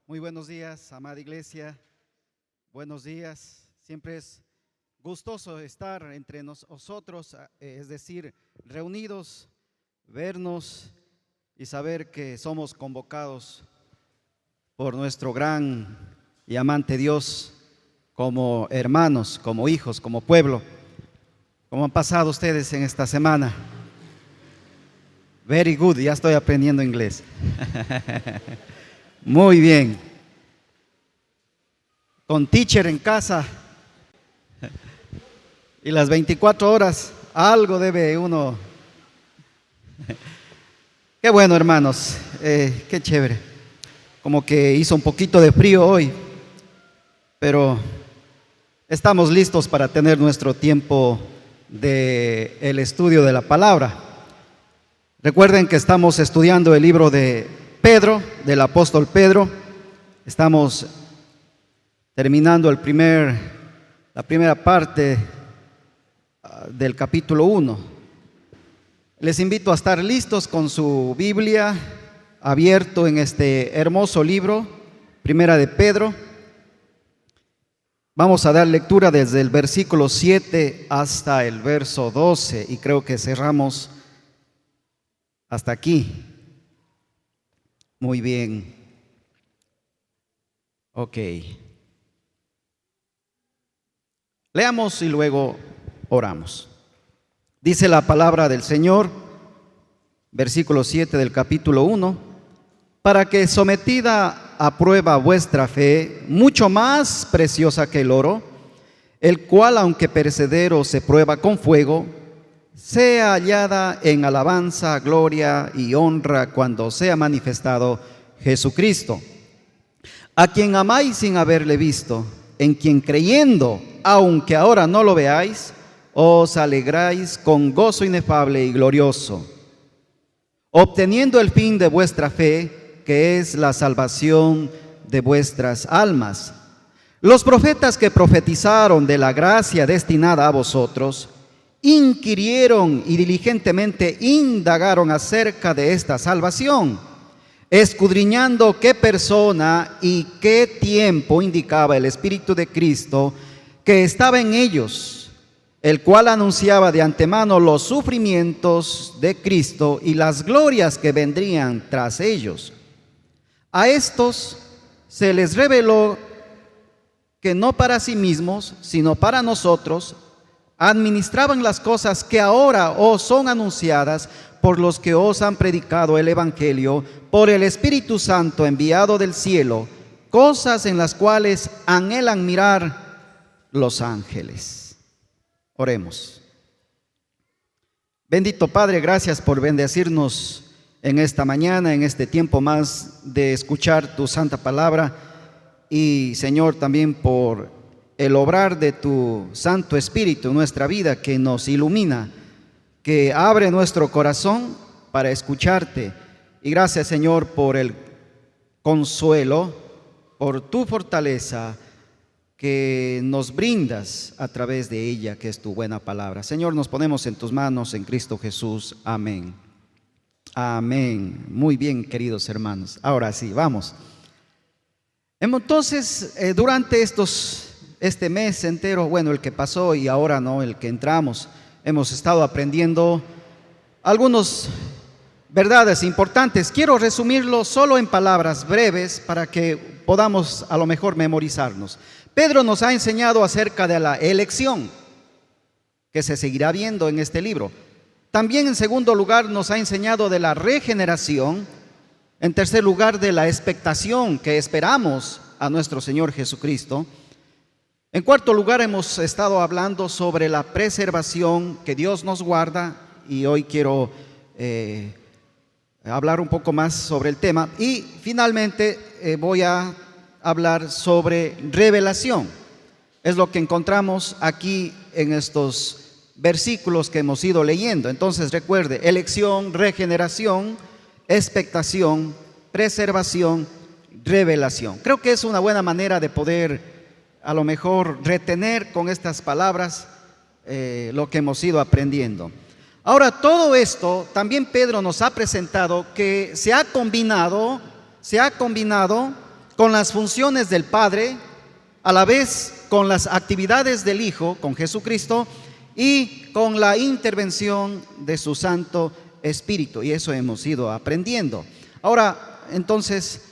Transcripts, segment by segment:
Muy buenos días, amada iglesia. Buenos días. Siempre es gustoso estar entre nosotros, es decir, reunidos, vernos y saber que somos convocados por nuestro gran y amante Dios como hermanos, como hijos, como pueblo. ¿Cómo han pasado ustedes en esta semana? Very good, ya estoy aprendiendo inglés. Muy bien. Con teacher en casa y las 24 horas, algo debe uno. Qué bueno, hermanos, qué chévere. Como que hizo un poquito de frío hoy, pero estamos listos para tener nuestro tiempo del estudio de la palabra. Recuerden que estamos estudiando el libro de Pedro, del apóstol Pedro. Estamos terminando la primera parte del capítulo 1. Les invito a estar listos con su Biblia abierto en este hermoso libro, Primera de Pedro. Vamos a dar lectura desde el versículo 7 hasta el verso 12 y creo que cerramos hasta aquí. Muy bien. Ok. Leamos y luego oramos. Dice la palabra del Señor, versículo 7 del capítulo 1, para que sometida a prueba vuestra fe, mucho más preciosa que el oro, el cual aunque perecedero se prueba con fuego, sea hallada en alabanza, gloria y honra cuando sea manifestado Jesucristo, a quien amáis sin haberle visto, en quien creyendo, aunque ahora no lo veáis, os alegráis con gozo inefable y glorioso, obteniendo el fin de vuestra fe, que es la salvación de vuestras almas. Los profetas que profetizaron de la gracia destinada a vosotros, inquirieron y diligentemente indagaron acerca de esta salvación, escudriñando qué persona y qué tiempo indicaba el Espíritu de Cristo que estaba en ellos, el cual anunciaba de antemano los sufrimientos de Cristo y las glorias que vendrían tras ellos. A estos se les reveló que no para sí mismos, sino para nosotros, administraban las cosas que ahora os son anunciadas por los que os han predicado el Evangelio por el Espíritu Santo enviado del cielo, cosas en las cuales anhelan mirar los ángeles. Oremos. Bendito Padre, gracias por bendecirnos en esta mañana, en este tiempo más de escuchar tu santa palabra, y Señor, también por el obrar de tu Santo Espíritu en nuestra vida, que nos ilumina, que abre nuestro corazón para escucharte. Y gracias, Señor, por el consuelo, por tu fortaleza que nos brindas a través de ella, que es tu buena palabra. Señor, nos ponemos en tus manos en Cristo Jesús. Amén. Amén. Muy bien, queridos hermanos. Ahora sí, vamos. Entonces, durante este mes entero, bueno, el que pasó y ahora no, el que entramos, hemos estado aprendiendo algunas verdades importantes. Quiero resumirlo solo en palabras breves para que podamos a lo mejor memorizarnos. Pedro nos ha enseñado acerca de la elección, que se seguirá viendo en este libro. También, en segundo lugar, nos ha enseñado de la regeneración. En tercer lugar, de la expectación que esperamos a nuestro Señor Jesucristo. En cuarto lugar, hemos estado hablando sobre la preservación que Dios nos guarda, y hoy quiero hablar un poco más sobre el tema. Y finalmente voy a hablar sobre revelación. Es lo que encontramos aquí en estos versículos que hemos ido leyendo. Entonces recuerde: elección, regeneración, expectación, preservación, revelación. Creo que es una buena manera de poder a lo mejor retener con estas palabras lo que hemos ido aprendiendo. Ahora, todo esto también Pedro nos ha presentado que se ha combinado con las funciones del Padre, a la vez con las actividades del Hijo, con Jesucristo, y con la intervención de su Santo Espíritu. Y eso hemos ido aprendiendo. Ahora, entonces,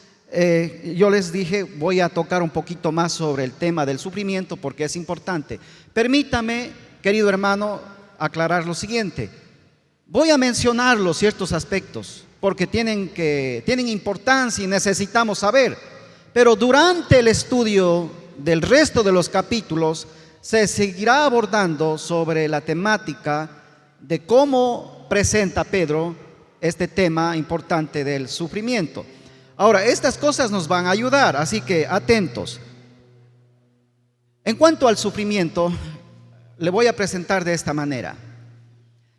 yo les dije, voy a tocar un poquito más sobre el tema del sufrimiento porque es importante. Permítame, querido hermano, aclarar lo siguiente. Voy a mencionar los ciertos aspectos porque tienen importancia y necesitamos saber. Pero durante el estudio del resto de los capítulos se seguirá abordando sobre la temática de cómo presenta Pedro este tema importante del sufrimiento. Ahora, estas cosas nos van a ayudar, así que atentos. En cuanto al sufrimiento, le voy a presentar de esta manera.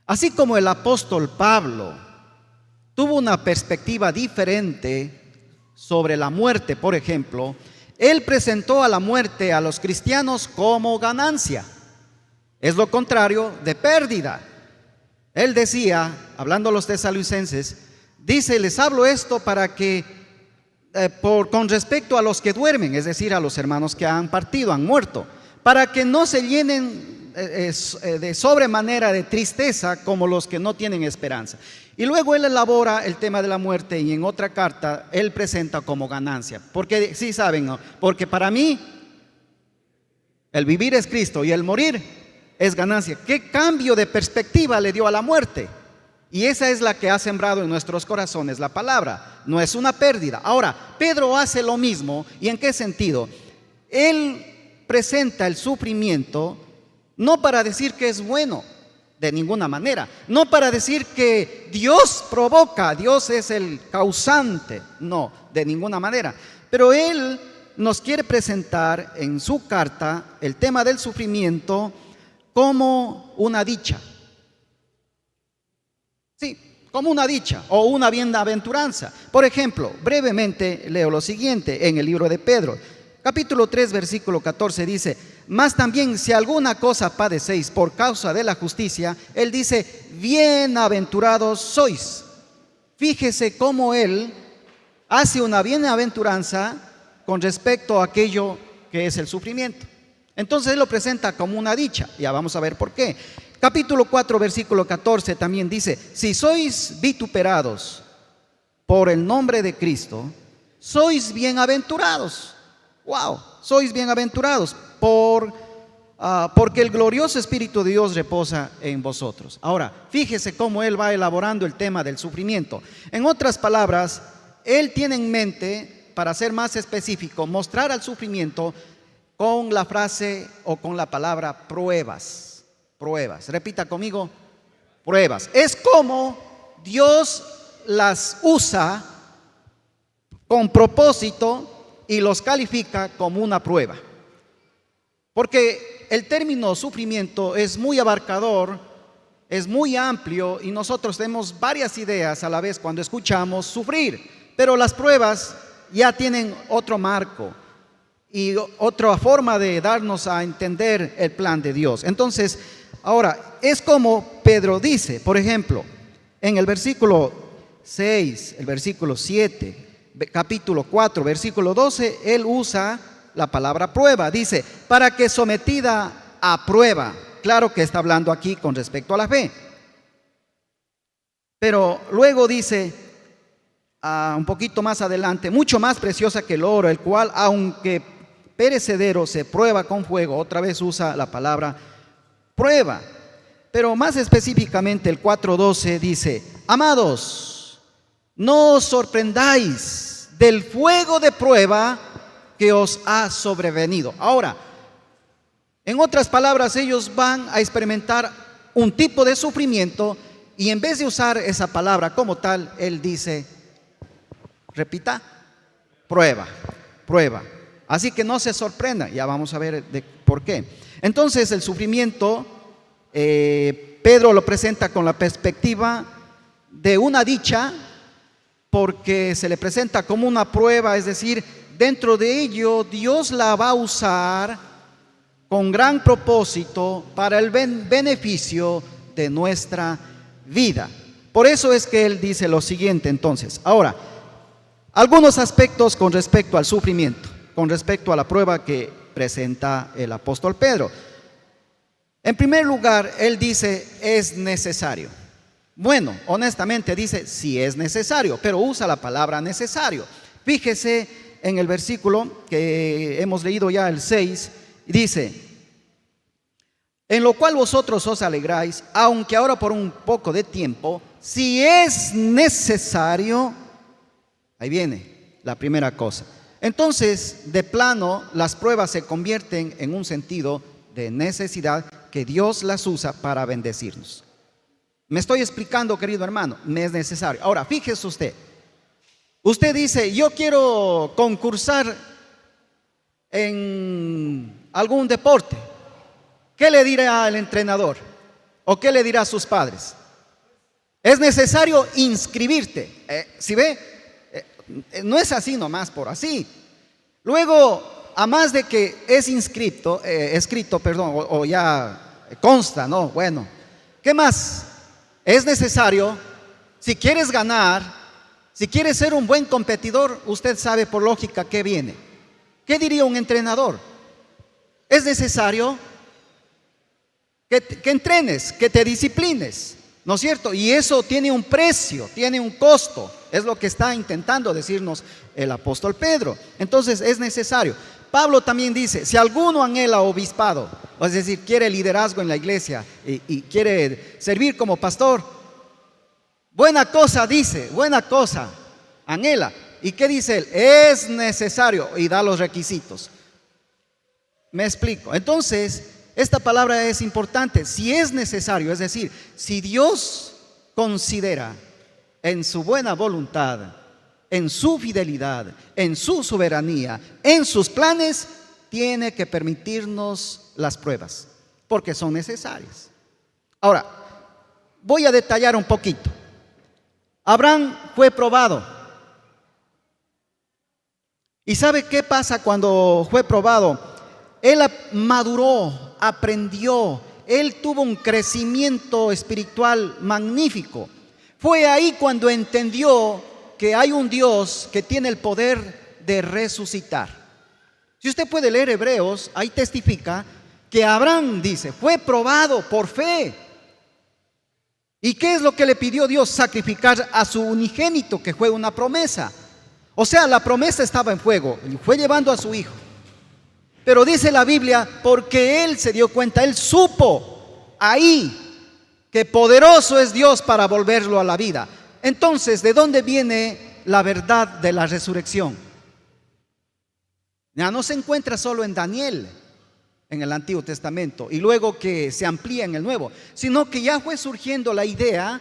Así como el apóstol Pablo tuvo una perspectiva diferente sobre la muerte, por ejemplo, él presentó a la muerte a los cristianos como ganancia. Es lo contrario de pérdida. Él decía, hablando a los tesalonicenses, dice, les hablo esto para que, con respecto a los que duermen, es decir, a los hermanos que han partido, han muerto, para que no se llenen de sobremanera de tristeza como los que no tienen esperanza. Y luego él elabora el tema de la muerte y en otra carta él presenta como ganancia. Porque sí saben, ¿no? Porque para mí el vivir es Cristo y el morir es ganancia. ¿Qué cambio de perspectiva le dio a la muerte? Y esa es la que ha sembrado en nuestros corazones la palabra. No es una pérdida. Ahora, Pedro hace lo mismo. ¿Y en qué sentido? Él presenta el sufrimiento no para decir que es bueno, de ninguna manera. No para decir que Dios provoca, Dios es el causante. No, de ninguna manera. Pero él nos quiere presentar en su carta el tema del sufrimiento como una dicha. Sí, como una dicha o una bienaventuranza. Por ejemplo, brevemente leo lo siguiente en el libro de Pedro. Capítulo 3, versículo 14 dice, mas también si alguna cosa padecéis por causa de la justicia, él dice, bienaventurados sois. Fíjese cómo él hace una bienaventuranza con respecto a aquello que es el sufrimiento. Entonces él lo presenta como una dicha. Ya vamos a ver por qué. Capítulo 4, versículo 14 también dice, si sois vituperados por el nombre de Cristo, sois bienaventurados. Wow, sois bienaventurados porque el glorioso Espíritu de Dios reposa en vosotros. Ahora, fíjese cómo él va elaborando el tema del sufrimiento. En otras palabras, él tiene en mente, para ser más específico, mostrar al sufrimiento con la frase o con la palabra pruebas. Pruebas. Repita conmigo, pruebas. Es como Dios las usa con propósito y los califica como una prueba. Porque el término sufrimiento es muy abarcador, es muy amplio y nosotros tenemos varias ideas a la vez cuando escuchamos sufrir. Pero las pruebas ya tienen otro marco y otra forma de darnos a entender el plan de Dios. Entonces, ahora, es como Pedro dice, por ejemplo, en el versículo 6, el versículo 7, capítulo 4, versículo 12, él usa la palabra prueba. Dice, para que sometida a prueba. Claro que está hablando aquí con respecto a la fe. Pero luego dice, un poquito más adelante, mucho más preciosa que el oro, el cual, aunque perecedero, se prueba con fuego. Otra vez usa la palabra prueba. Pero más específicamente el 4:12 dice, amados, no os sorprendáis del fuego de prueba que os ha sobrevenido. Ahora, en otras palabras, ellos van a experimentar un tipo de sufrimiento y en vez de usar esa palabra como tal, él dice, repita, prueba, prueba. Así que no se sorprenda, ya vamos a ver por qué. Entonces el sufrimiento, Pedro lo presenta con la perspectiva de una dicha, porque se le presenta como una prueba, es decir, dentro de ello Dios la va a usar con gran propósito para el beneficio de nuestra vida. Por eso es que él dice lo siguiente entonces. Ahora, Algunos aspectos con respecto al sufrimiento, con respecto a la prueba que presenta el apóstol Pedro. En primer lugar, él dice, es necesario. Bueno, honestamente dice, sí es necesario, pero usa la palabra necesario. Fíjese en el versículo que hemos leído ya, el 6, dice, en lo cual vosotros os alegráis, aunque ahora por un poco de tiempo, si es necesario. Ahí viene la primera cosa. Entonces, de plano, las pruebas se convierten en un sentido de necesidad que Dios las usa para bendecirnos. Me estoy explicando, querido hermano, me es necesario. Ahora, fíjese usted. Usted dice, yo quiero concursar en algún deporte. ¿Qué le dirá el entrenador? ¿O qué le dirá a sus padres? Es necesario inscribirte. ¿Sí ve? No es así nomás por así. Luego, a más de que es escrito, o ya consta, ¿no? Bueno, ¿qué más? Es necesario, si quieres ganar, si quieres ser un buen competidor, usted sabe por lógica qué viene. ¿Qué diría un entrenador? Es necesario que entrenes, que te disciplines, ¿no es cierto? Y eso tiene un precio, tiene un costo. Es lo que está intentando decirnos el apóstol Pedro. Entonces es necesario. Pablo también dice, si alguno anhela obispado, es decir, quiere liderazgo en la iglesia y quiere servir como pastor, buena cosa dice, buena cosa, anhela. ¿Y qué dice él? Es necesario, y da los requisitos. Me explico. Entonces, esta palabra es importante. Si es necesario, es decir, si Dios considera en su buena voluntad, en su fidelidad, en su soberanía, en sus planes, tiene que permitirnos las pruebas, porque son necesarias. Ahora, voy a detallar un poquito. Abraham fue probado. ¿Y sabe qué pasa cuando fue probado? Él maduró, aprendió, él tuvo un crecimiento espiritual magnífico. Fue ahí cuando entendió que hay un Dios que tiene el poder de resucitar. Si usted puede leer Hebreos, ahí testifica que Abraham, dice, fue probado por fe. ¿Y qué es lo que le pidió Dios? Sacrificar a su unigénito, que fue una promesa. O sea, la promesa estaba en fuego, fue llevando a su hijo. Pero dice la Biblia, porque él se dio cuenta, él supo ahí que poderoso es Dios para volverlo a la vida. Entonces, ¿de dónde viene la verdad de la resurrección? Ya no se encuentra solo en Daniel, en el Antiguo Testamento, y luego que se amplía en el Nuevo, sino que ya fue surgiendo la idea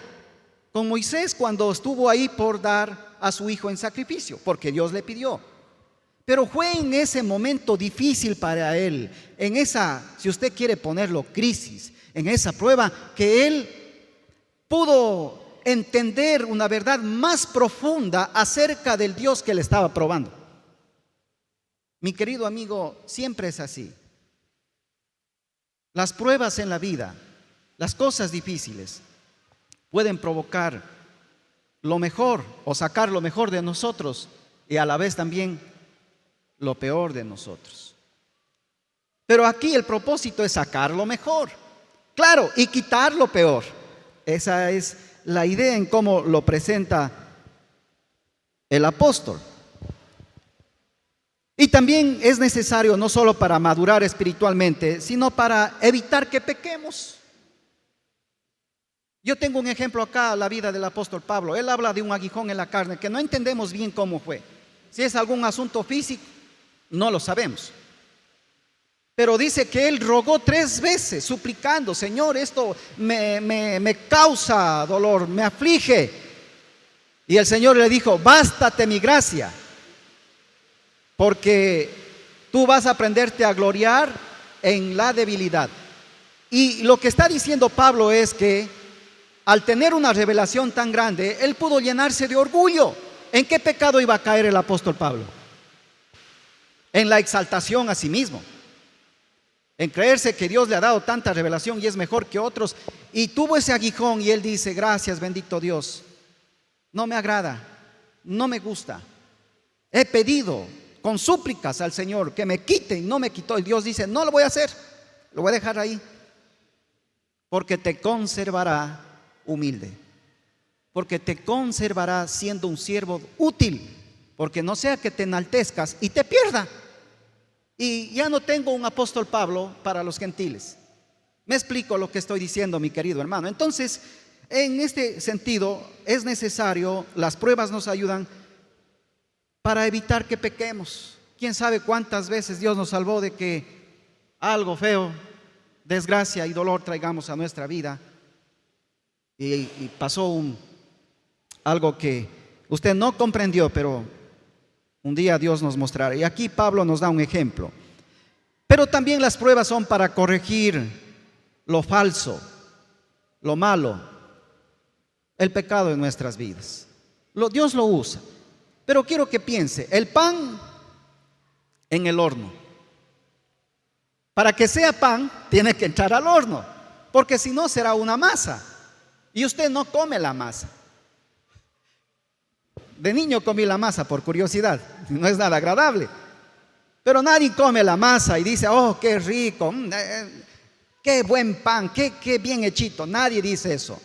con Moisés cuando estuvo ahí por dar a su hijo en sacrificio, porque Dios le pidió. Pero fue en ese momento difícil para él, en esa, si usted quiere ponerlo, crisis, en esa prueba, que él pudo entender una verdad más profunda acerca del Dios que le estaba probando. Mi querido amigo, siempre es así. Las pruebas en la vida, las cosas difíciles, pueden provocar lo mejor o sacar lo mejor de nosotros y a la vez también lo peor de nosotros. Pero aquí el propósito es sacar lo mejor, claro, y quitar lo peor. Esa es la idea en cómo lo presenta el apóstol. Y también es necesario no solo para madurar espiritualmente, sino para evitar que pequemos. Yo tengo un ejemplo acá, la vida del apóstol Pablo. Él habla de un aguijón en la carne que no entendemos bien cómo fue. Si es algún asunto físico, no lo sabemos. Pero dice que él rogó 3 veces, suplicando, Señor, esto me causa dolor, me aflige. Y el Señor le dijo, bástate mi gracia, porque tú vas a aprenderte a gloriar en la debilidad. Y lo que está diciendo Pablo es que al tener una revelación tan grande, él pudo llenarse de orgullo. ¿En qué pecado iba a caer el apóstol Pablo? En la exaltación a sí mismo, en creerse que Dios le ha dado tanta revelación y es mejor que otros. Y tuvo ese aguijón y él dice, gracias bendito Dios, no me agrada, no me gusta, He pedido con súplicas al Señor que me quite y no me quitó. Y Dios dice, no lo voy a hacer, lo voy a dejar ahí, porque te conservará humilde, porque te conservará siendo un siervo útil, porque no sea que te enaltezcas y te pierda. Y ya no tengo un apóstol Pablo para los gentiles. Me explico lo que estoy diciendo, mi querido hermano. Entonces, en este sentido, es necesario, las pruebas nos ayudan para evitar que pequemos. ¿Quién sabe cuántas veces Dios nos salvó de que algo feo, desgracia y dolor traigamos a nuestra vida? Y pasó algo que usted no comprendió, pero un día Dios nos mostrará. Y aquí Pablo nos da un ejemplo. Pero también las pruebas son para corregir lo falso, lo malo, el pecado en nuestras vidas. Dios lo usa. Pero quiero que piense, el pan en el horno. Para que sea pan, tiene que entrar al horno, porque si no será una masa. Y usted no come la masa. De niño comí la masa por curiosidad, no es nada agradable. Pero nadie come la masa y dice, oh, qué rico, qué buen pan, qué bien hechito. Nadie dice eso.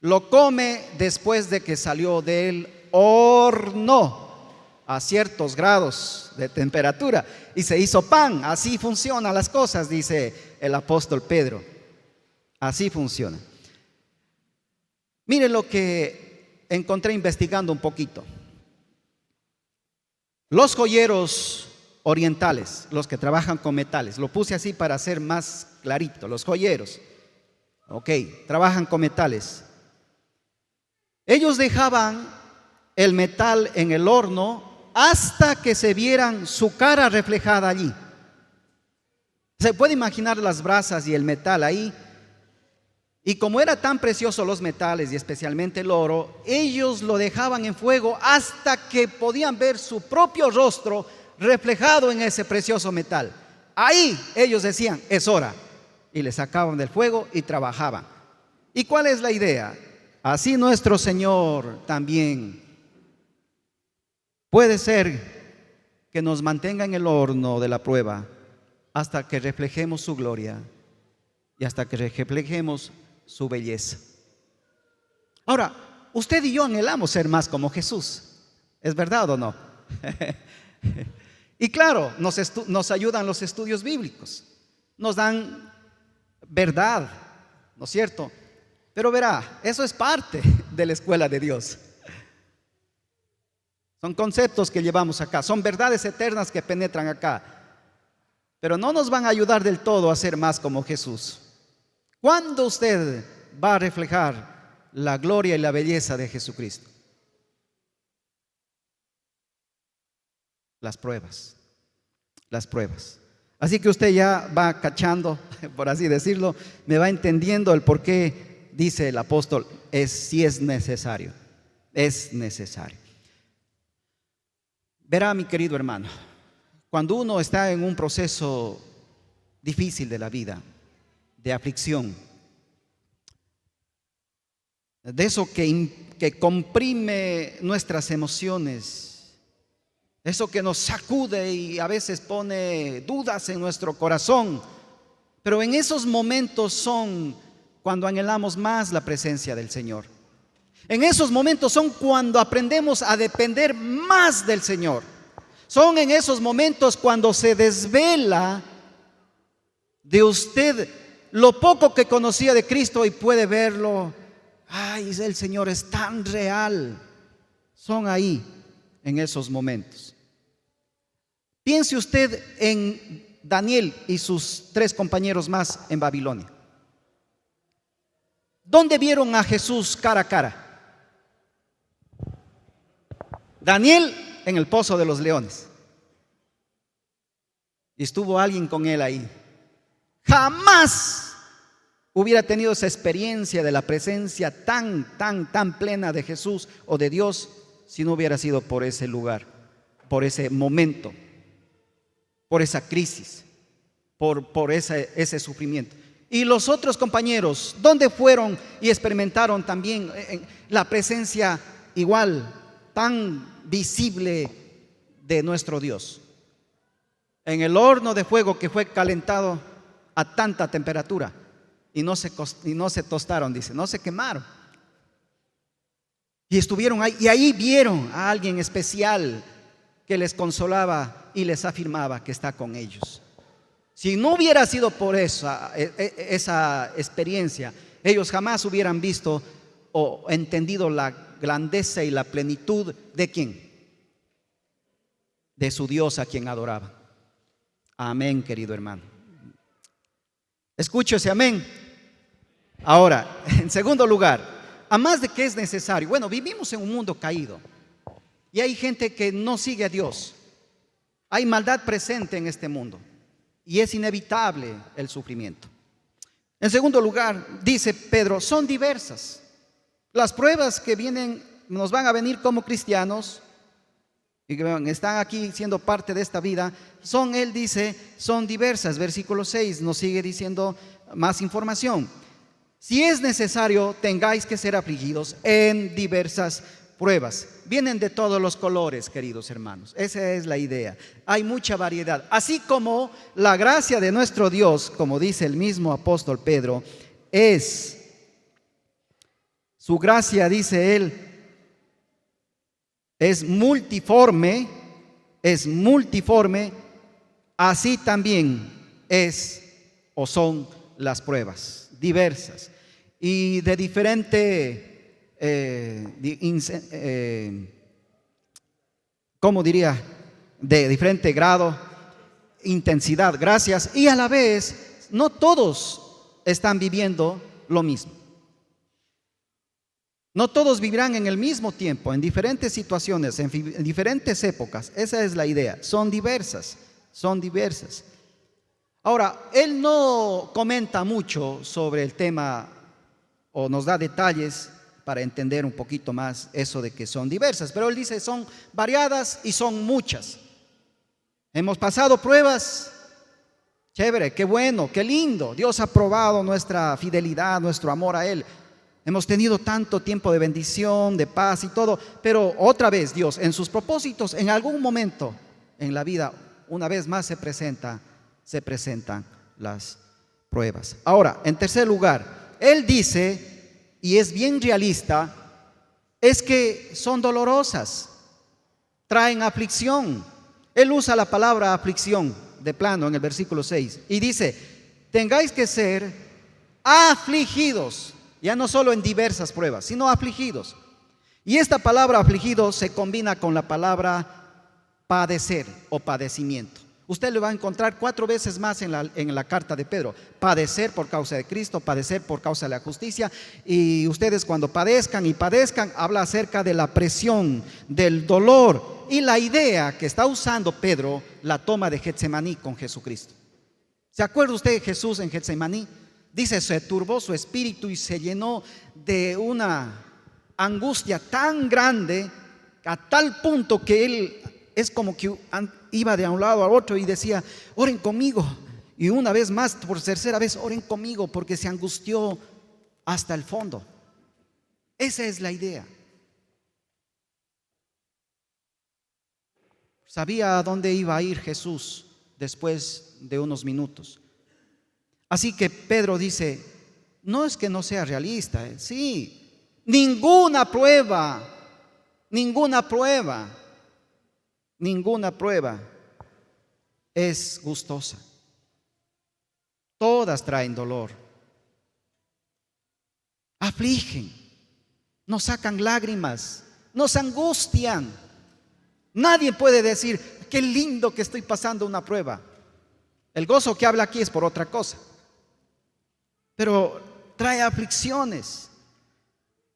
Lo come después de que salió del horno a ciertos grados de temperatura y se hizo pan. Así funcionan las cosas, dice el apóstol Pedro. Así funciona. Miren lo que encontré investigando un poquito. Los joyeros orientales, los que trabajan con metales, lo puse así para hacer más clarito. Los joyeros, ok, trabajan con metales. Ellos dejaban el metal en el horno hasta que se vieran su cara reflejada allí. Se puede imaginar las brasas y el metal ahí. Y como era tan precioso los metales y especialmente el oro, ellos lo dejaban en fuego hasta que podían ver su propio rostro reflejado en ese precioso metal. Ahí ellos decían, es hora. Y le sacaban del fuego y trabajaban. ¿Y cuál es la idea? Así nuestro Señor también puede ser que nos mantenga en el horno de la prueba hasta que reflejemos su gloria y hasta que reflejemos su belleza. Ahora, usted y yo anhelamos ser más como Jesús. ¿Es verdad o no? Y claro, nos ayudan los estudios bíblicos, nos dan verdad, ¿no es cierto? Pero verá, eso es parte de la escuela de Dios. Son conceptos que llevamos acá, son verdades eternas que penetran acá, pero no nos van a ayudar del todo a ser más como Jesús. ¿Cuándo usted va a reflejar la gloria y la belleza de Jesucristo? Las pruebas, las pruebas. Así que usted ya va cachando, por así decirlo, me va entendiendo el por qué dice el apóstol, si es necesario, es necesario. Verá, mi querido hermano, cuando uno está en un proceso difícil de la vida, de aflicción, de eso que comprime nuestras emociones, eso que nos sacude y a veces pone dudas en nuestro corazón, pero en esos momentos son cuando anhelamos más la presencia del Señor. En esos momentos son cuando aprendemos a depender más del Señor. Son en esos momentos cuando se desvela de usted lo poco que conocía de Cristo y puede verlo. Ay, el Señor es tan real. Son ahí, en esos momentos. Piense usted en Daniel y sus 3 compañeros más en Babilonia. ¿Dónde vieron a Jesús cara a cara? Daniel en el pozo de los leones. Y estuvo alguien con él ahí. Jamás hubiera tenido esa experiencia de la presencia tan plena de Jesús o de Dios si no hubiera sido por ese lugar, por ese momento, por esa crisis, por ese sufrimiento. Y los otros compañeros, ¿dónde fueron y experimentaron también la presencia igual, tan visible de nuestro Dios. En el horno de fuego que fue calentado a tanta temperatura y no se tostaron, dice, no se quemaron. Y estuvieron ahí, y ahí vieron a alguien especial que les consolaba y les afirmaba que está con ellos. Si no hubiera sido por esa experiencia, ellos jamás hubieran visto o entendido la grandeza y la plenitud de ¿quién? De su Dios a quien adoraban. Amén, querido hermano. Escucho ese amén. Ahora, en segundo lugar, a más de que es necesario, bueno, vivimos en un mundo caído y hay gente que no sigue a Dios. Hay maldad presente en este mundo y es inevitable el sufrimiento. En segundo lugar, dice Pedro, son diversas. Las pruebas que nos van a venir como cristianos y que están aquí siendo parte de esta vida, él dice, son diversas. Versículo 6 nos sigue diciendo más información. Si es necesario, tengáis que ser afligidos en diversas pruebas. Vienen de todos los colores, queridos hermanos. Esa es la idea. Hay mucha variedad. Así como la gracia de nuestro Dios, como dice el mismo apóstol Pedro, su gracia, dice él, es multiforme, así también es o son las pruebas, diversas y de diferente, ¿cómo diría? De diferente grado, intensidad, gracias, y a la vez no todos están viviendo lo mismo. No todos vivirán en el mismo tiempo, en diferentes situaciones, en diferentes épocas. Esa es la idea. Son diversas. Ahora, él no comenta mucho sobre el tema o nos da detalles para entender un poquito más eso de que son diversas, pero él dice son variadas y son muchas. Hemos pasado pruebas, chévere, qué bueno, qué lindo. Dios ha probado nuestra fidelidad, nuestro amor a Él. Hemos tenido tanto tiempo de bendición, de paz y todo, pero otra vez Dios en sus propósitos, en algún momento en la vida, una vez más se presentan las pruebas. Ahora, en tercer lugar, Él dice, y es bien realista, es que son dolorosas, traen aflicción. Él usa la palabra aflicción de plano en el versículo 6 y dice, tengáis que ser afligidos. Ya no solo en diversas pruebas, sino afligidos. Y esta palabra afligido se combina con la palabra padecer o padecimiento. Usted le va a encontrar 4 veces más en la carta de Pedro. Padecer por causa de Cristo, padecer por causa de la justicia. Y ustedes cuando padezcan, habla acerca de la presión, del dolor. Y la idea que está usando Pedro, la toma de Getsemaní con Jesucristo. ¿Se acuerda usted de Jesús en Getsemaní? Dice, se turbó su espíritu y se llenó de una angustia tan grande, a tal punto que él es como que iba de un lado al otro y decía, oren conmigo. Y una vez más, por tercera vez, oren conmigo, porque se angustió hasta el fondo. Esa es la idea. Sabía a dónde iba a ir Jesús después de unos minutos. Así que Pedro dice, no es que no sea realista, sí, ninguna prueba es gustosa. Todas traen dolor, afligen, nos sacan lágrimas, nos angustian. Nadie puede decir, qué lindo que estoy pasando una prueba. El gozo que habla aquí es por otra cosa. Pero trae aflicciones.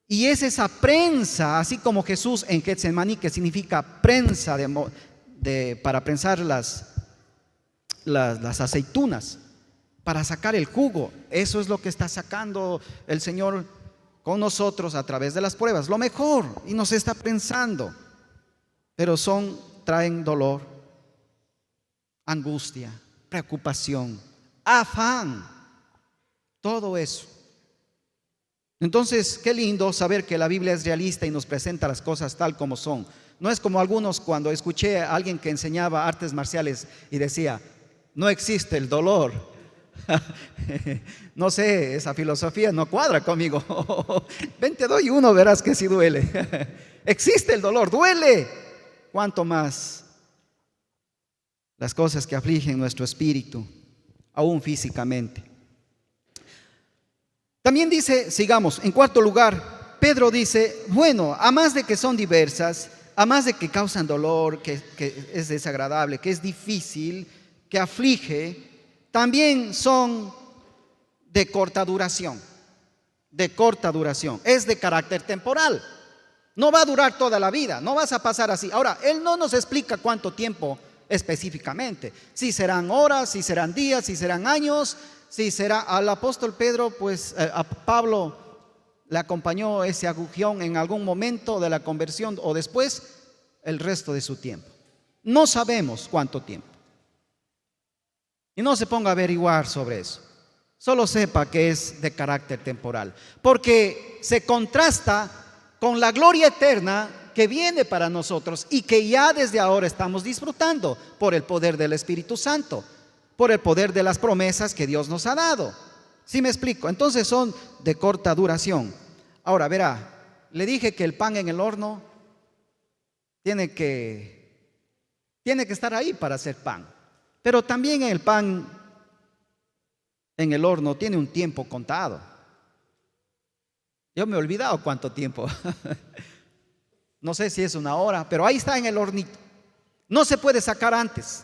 Y es esa prensa, así como Jesús en Getsemaní, que significa prensa para prensar las aceitunas, para sacar el jugo. Eso es lo que está sacando el Señor con nosotros a través de las pruebas. Lo mejor, y nos está prensando. Pero traen dolor, angustia, preocupación, afán. Todo eso. Entonces, qué lindo saber que la Biblia es realista y nos presenta las cosas tal como son. No es como algunos cuando escuché a alguien que enseñaba artes marciales y decía, no existe el dolor. No sé, esa filosofía no cuadra conmigo. Ven, te doy uno, verás que sí duele. Existe el dolor, duele. ¿Cuánto más las cosas que afligen nuestro espíritu, aún físicamente? También dice, sigamos, en cuarto lugar, Pedro dice, bueno, a más de que son diversas, a más de que causan dolor, que es desagradable, que es difícil, que aflige, también son de corta duración, es de carácter temporal. No va a durar toda la vida, no vas a pasar así. Ahora, él no nos explica cuánto tiempo específicamente, si serán horas, si serán días, si serán años, si será. Al apóstol Pedro, pues a Pablo le acompañó ese aguijón en algún momento de la conversión o después el resto de su tiempo. No sabemos cuánto tiempo. Y no se ponga a averiguar sobre eso. Solo sepa que es de carácter temporal, porque se contrasta con la gloria eterna que viene para nosotros y que ya desde ahora estamos disfrutando por el poder del Espíritu Santo, por el poder de las promesas que Dios nos ha dado. ¿Sí me explico? Entonces son de corta duración. Ahora verá, le dije que el pan en el horno tiene que estar ahí para hacer pan, pero también el pan en el horno tiene un tiempo contado. Yo me he olvidado cuánto tiempo. No sé si es una hora, pero ahí está en el hornito. No se puede sacar antes.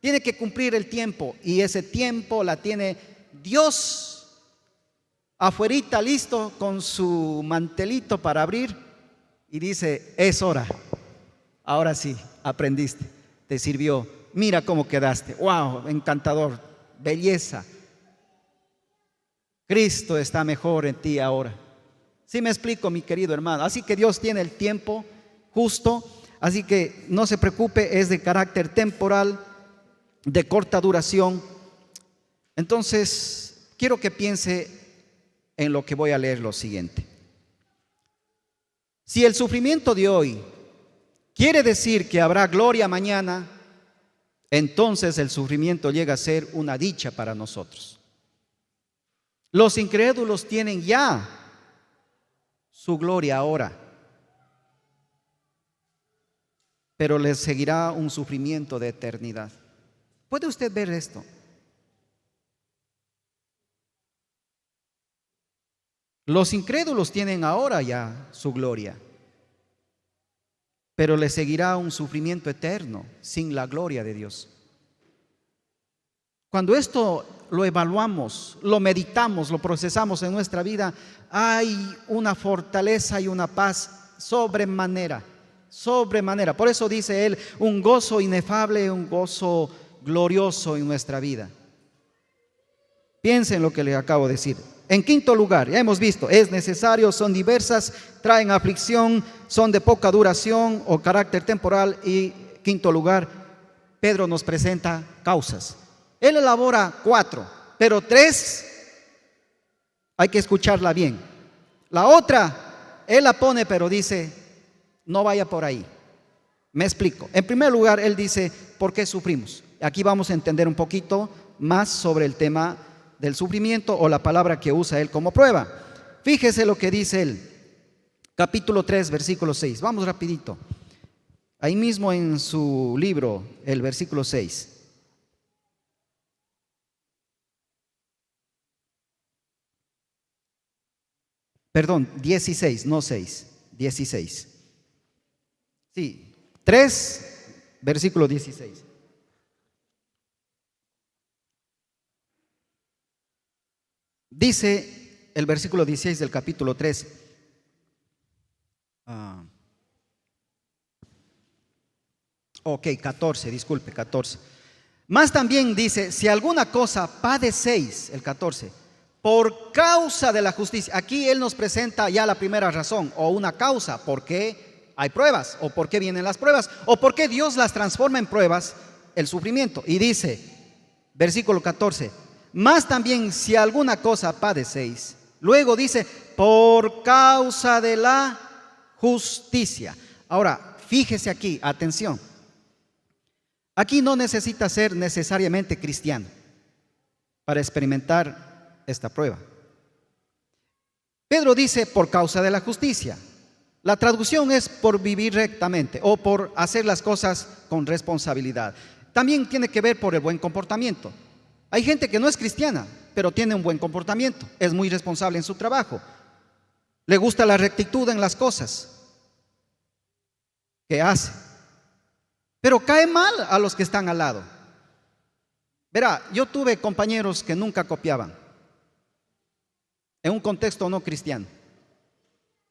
Tiene que cumplir el tiempo, y ese tiempo la tiene Dios afuerita, listo con su mantelito para abrir, y dice, es hora. Ahora sí, aprendiste, te sirvió. Mira cómo quedaste. Wow, encantador, belleza. Cristo está mejor en ti ahora. ¿Sí me explico, mi querido hermano? Así que Dios tiene el tiempo justo, así que no se preocupe, es de carácter temporal, de corta duración. Entonces, quiero que piense en lo que voy a leer, lo siguiente. Si el sufrimiento de hoy quiere decir que habrá gloria mañana, entonces el sufrimiento llega a ser una dicha para nosotros. Los incrédulos tienen ya su gloria ahora, pero les seguirá un sufrimiento de eternidad. ¿Puede usted ver esto? Los incrédulos tienen ahora ya su gloria, pero les seguirá un sufrimiento eterno sin la gloria de Dios. Cuando esto lo evaluamos, lo meditamos, lo procesamos en nuestra vida, hay una fortaleza y una paz sobremanera. Por eso dice él, un gozo inefable, un gozo glorioso en nuestra vida. Piensen en lo que les acabo de decir. En quinto lugar, ya hemos visto, es necesario, son diversas, traen aflicción, son de poca duración o carácter temporal. Y quinto lugar, Pedro nos presenta causas. Él elabora 4, pero 3 hay que escucharla bien. La otra, él la pone, pero dice, no vaya por ahí. Me explico. En primer lugar, él dice, ¿por qué sufrimos? Aquí vamos a entender un poquito más sobre el tema del sufrimiento o la palabra que usa él como prueba. Fíjese lo que dice él, capítulo 3, versículo 6. Vamos rapidito. Ahí mismo en su libro, el versículo 6. Perdón, 16, no 6, 16. Sí, 3, versículo 16. Dice el versículo 16 del capítulo 3. Ok, 14, disculpe, 14. Más también dice, si alguna cosa padecéis, el 14, por causa de la justicia. Aquí él nos presenta ya la primera razón o una causa, por qué hay pruebas o por qué vienen las pruebas o por qué Dios las transforma en pruebas, el sufrimiento. Y dice, versículo 14, más también si alguna cosa padecéis. Luego dice, por causa de la justicia. Ahora, fíjese aquí, atención. Aquí no necesita ser necesariamente cristiano para experimentar esta prueba. Pedro dice por causa de la justicia. La traducción es por vivir rectamente o por hacer las cosas con responsabilidad. También tiene que ver por el buen comportamiento. Hay gente que no es cristiana, pero tiene un buen comportamiento, es muy responsable en su trabajo, le gusta la rectitud en las cosas que hace, pero cae mal a los que están al lado. Verá, yo tuve compañeros que nunca copiaban en un contexto no cristiano.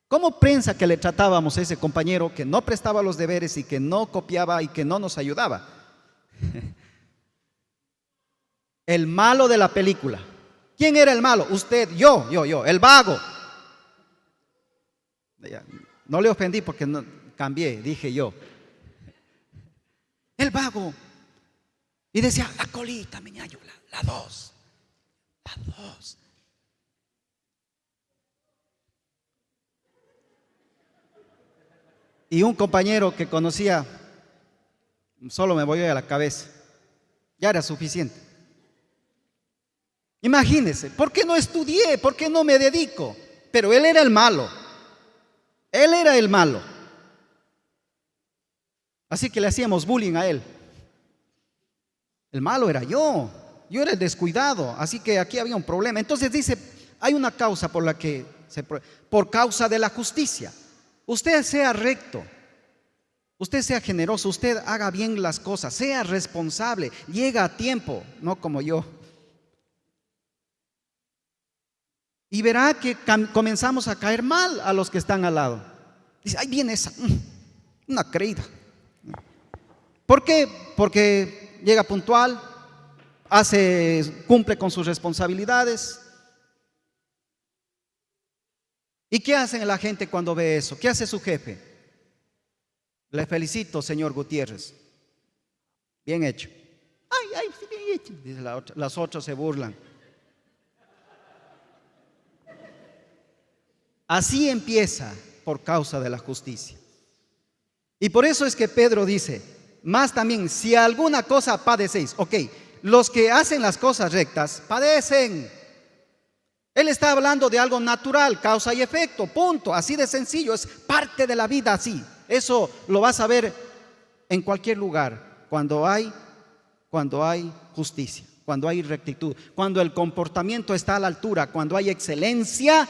¿Cómo piensa que le tratábamos a ese compañero que no prestaba los deberes y que no copiaba y que no nos ayudaba? El malo de la película. ¿Quién era el malo? Usted, yo, el vago. No le ofendí porque no, cambié, dije yo. El vago. Y decía, la colita, miñayo, la dos. Y un compañero que conocía, solo me voy a la cabeza, ya era suficiente. Imagínense, ¿por qué no estudié? ¿Por qué no me dedico? Pero él era el malo. Él era el malo. Así que le hacíamos bullying a él. El malo era yo. Yo era el descuidado. Así que aquí había un problema. Entonces dice, hay una causa por la que por causa de la justicia. Usted sea recto, usted sea generoso, usted haga bien las cosas, sea responsable, llega a tiempo, no como yo. Y verá que comenzamos a caer mal a los que están al lado. Dice, ahí viene esa, una creída. ¿Por qué? Porque llega puntual, cumple con sus responsabilidades. ¿Y qué hace la gente cuando ve eso? ¿Qué hace su jefe? Le felicito, señor Gutiérrez. Bien hecho. Ay, bien hecho. Dice la otra. Las otras se burlan. Así empieza por causa de la justicia. Y por eso es que Pedro dice, más también, si alguna cosa padecéis. Ok, los que hacen las cosas rectas padecen. Él está hablando de algo natural, causa y efecto, punto, así de sencillo, es parte de la vida así. Eso lo vas a ver en cualquier lugar, cuando hay justicia, cuando hay rectitud, cuando el comportamiento está a la altura, cuando hay excelencia,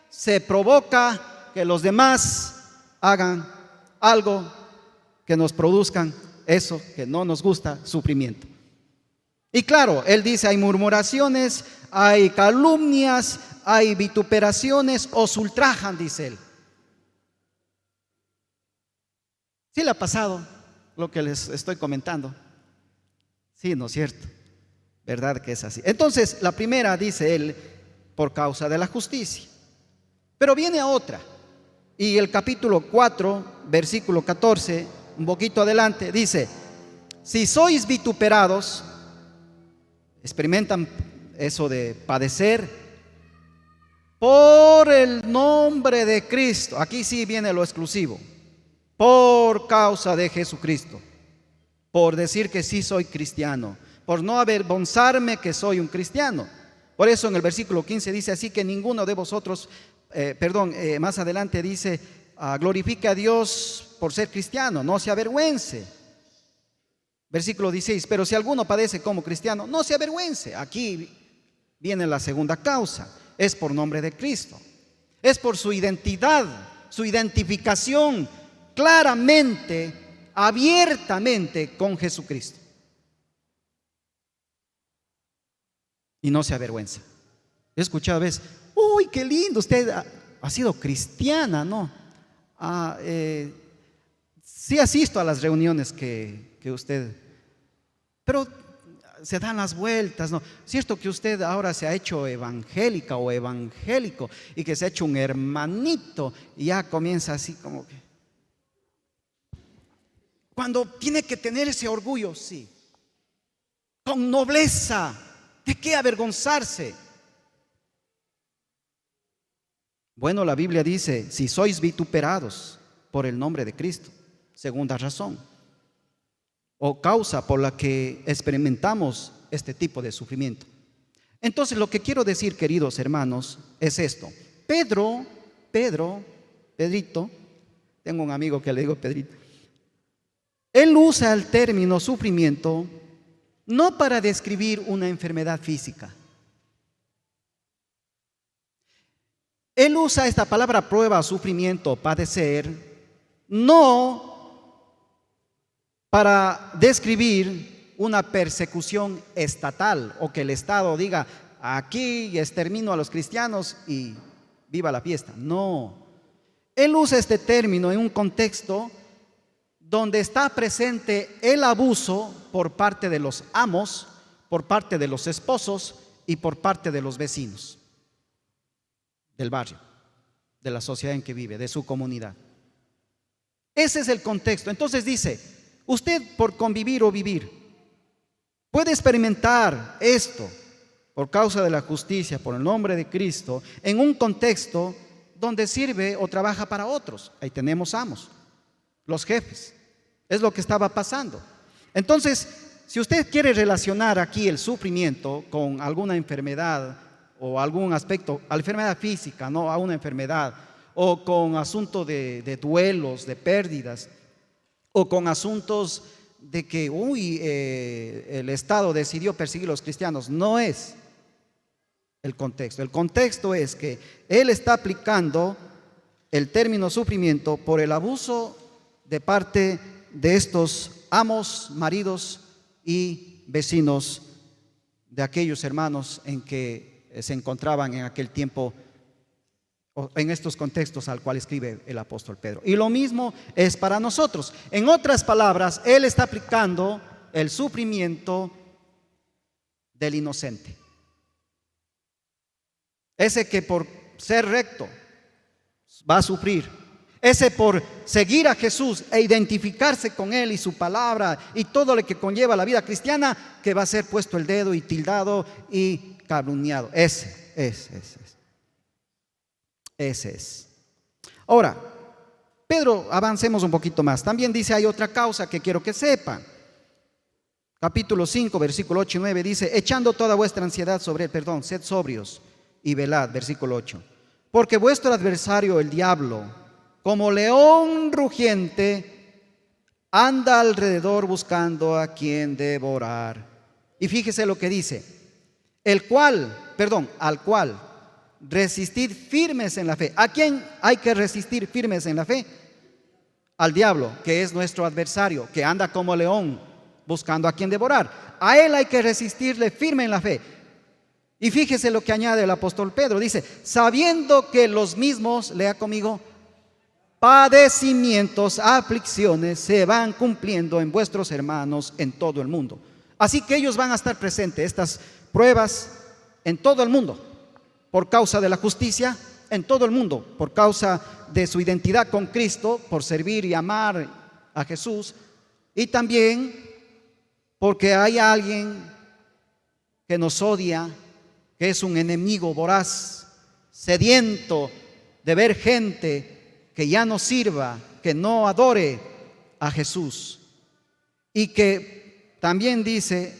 se provoca que los demás hagan algo que nos produzcan eso que no nos gusta, sufrimiento. Y claro, él dice, hay murmuraciones, hay calumnias, hay vituperaciones, os ultrajan, dice él. ¿Sí le ha pasado lo que les estoy comentando? Sí, ¿no es cierto? ¿Verdad que es así? Entonces, la primera, dice él, por causa de la justicia. Pero viene otra. Y el capítulo 4, versículo 14, un poquito adelante, dice, si sois vituperados, experimentan eso de padecer por el nombre de Cristo. Aquí sí viene lo exclusivo. Por causa de Jesucristo. Por decir que sí soy cristiano. Por no avergonzarme que soy un cristiano. Por eso en el versículo 15 dice, así que ninguno de vosotros, más adelante dice, glorifique a Dios por ser cristiano, no se avergüence. Versículo 16, pero si alguno padece como cristiano, no se avergüence. Aquí viene la segunda causa, es por nombre de Cristo. Es por su identidad, su identificación claramente, abiertamente con Jesucristo. Y no se avergüenza. He escuchado a veces, uy, qué lindo, usted ha sido cristiana, ¿no? Sí asisto a las reuniones que usted, pero se dan las vueltas, ¿no? Cierto que usted ahora se ha hecho evangélica o evangélico y que se ha hecho un hermanito y ya comienza así como que, cuando tiene que tener ese orgullo, sí, con nobleza, ¿de qué avergonzarse? Bueno, la Biblia dice, si sois vituperados por el nombre de Cristo, segunda razón o causa por la que experimentamos este tipo de sufrimiento. Entonces, lo que quiero decir, queridos hermanos, es esto. Pedrito, tengo un amigo que le digo Pedrito, él usa el término sufrimiento no para describir una enfermedad física. Él usa esta palabra prueba, sufrimiento, padecer, no para describir una persecución estatal o que el Estado diga aquí extermino a los cristianos y viva la fiesta. No. Él usa este término en un contexto donde está presente el abuso por parte de los amos, por parte de los esposos y por parte de los vecinos del barrio, de la sociedad en que vive, de su comunidad. Ese es el contexto. Entonces dice, usted por convivir o vivir puede experimentar esto por causa de la justicia, por el nombre de Cristo, en un contexto donde sirve o trabaja para otros. Ahí tenemos amos, los jefes. Es lo que estaba pasando. Entonces, si usted quiere relacionar aquí el sufrimiento con alguna enfermedad o algún aspecto, a la enfermedad física, no a una enfermedad, o con asuntos de duelos, de pérdidas, o con asuntos de que el Estado decidió perseguir a los cristianos, no es el contexto. El contexto es que él está aplicando el término sufrimiento por el abuso de parte de estos amos, maridos y vecinos de aquellos hermanos en que se encontraban en aquel tiempo, en estos contextos al cual escribe el apóstol Pedro. Y lo mismo es para nosotros. En otras palabras, él está aplicando el sufrimiento del inocente. Ese que por ser recto va a sufrir. Ese por seguir a Jesús e identificarse con Él y su palabra y todo lo que conlleva la vida cristiana, que va a ser puesto el dedo y tildado y calumniado. Ese es. Ahora, Pedro, avancemos un poquito más. También dice, hay otra causa que quiero que sepan. Capítulo 5, versículo 8 y 9 dice, echando toda vuestra ansiedad sobre él, sed sobrios y velad, versículo 8. Porque vuestro adversario, el diablo, como león rugiente, anda alrededor buscando a quien devorar. Y fíjese lo que dice, al cual resistid firmes en la fe. ¿A quién hay que resistir firmes en la fe? Al diablo, que es nuestro adversario, que anda como león buscando a quien devorar. A él hay que resistirle firme en la fe. Y fíjese lo que añade el apóstol Pedro, dice, sabiendo que los mismos, lea conmigo, padecimientos, aflicciones se van cumpliendo en vuestros hermanos en todo el mundo. Así que ellos van a estar presentes, estas pruebas en todo el mundo, por causa de la justicia, en todo el mundo, por causa de su identidad con Cristo, por servir y amar a Jesús, y también porque hay alguien que nos odia, que es un enemigo voraz, sediento de ver gente que ya no sirva, que no adore a Jesús. Y que también dice,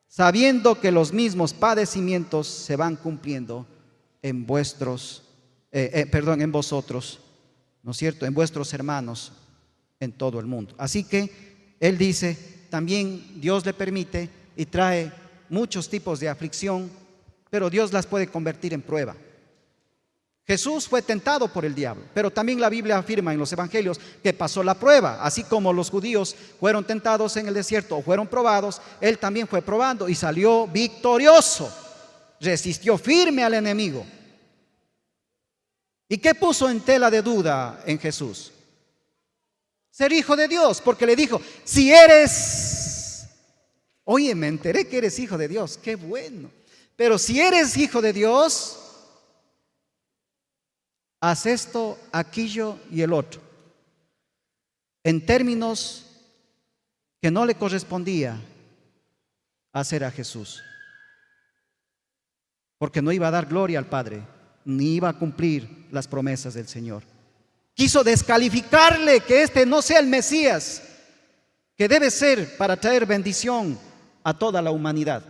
sabiendo que los mismos padecimientos se van cumpliendo en vosotros, ¿no es cierto? En vuestros hermanos en todo el mundo. Así que él dice, también Dios le permite y trae muchos tipos de aflicción, pero Dios las puede convertir en prueba. Jesús fue tentado por el diablo, pero también la Biblia afirma en los evangelios que pasó la prueba. Así como los judíos fueron tentados en el desierto o fueron probados, él también fue probando y salió victorioso. Resistió firme al enemigo. ¿Y qué puso en tela de duda en Jesús? Ser hijo de Dios, porque le dijo, si eres, oye, me enteré que eres hijo de Dios, qué bueno, pero si eres hijo de Dios, haz esto, aquello y el otro, en términos que no le correspondía hacer a Jesús, porque no iba a dar gloria al Padre, ni iba a cumplir las promesas del Señor. Quiso descalificarle, que este no sea el Mesías, que debe ser para traer bendición a toda la humanidad.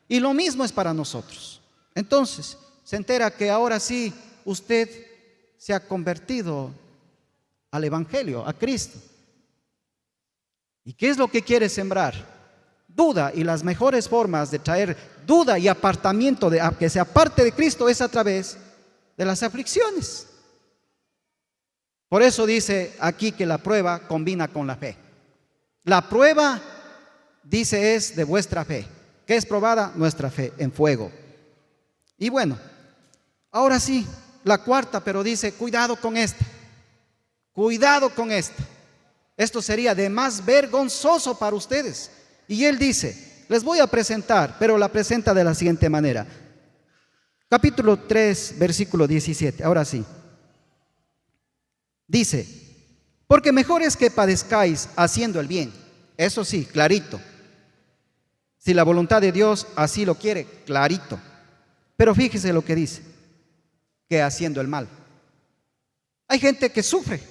Y lo mismo es para nosotros. Entonces, se entera que ahora sí usted se ha convertido al Evangelio, a Cristo. ¿Y qué es lo que quiere sembrar? Duda, y las mejores formas de traer duda y apartamiento, de que se aparte de Cristo, es a través de las aflicciones. Por eso dice aquí que la prueba combina con la fe. La prueba, dice, es de vuestra fe. ¿Qué es probada? Nuestra fe en fuego. Y bueno, ahora sí, la cuarta, pero dice, cuidado con esta. Cuidado con esta. Esto sería de más vergonzoso para ustedes. Y él dice, les voy a presentar, pero la presenta de la siguiente manera. Capítulo 3, versículo 17. Ahora sí. Dice, porque mejor es que padezcáis haciendo el bien. Eso sí, clarito. Si la voluntad de Dios así lo quiere, clarito. Pero fíjese lo que dice, que haciendo el mal. Hay gente que sufre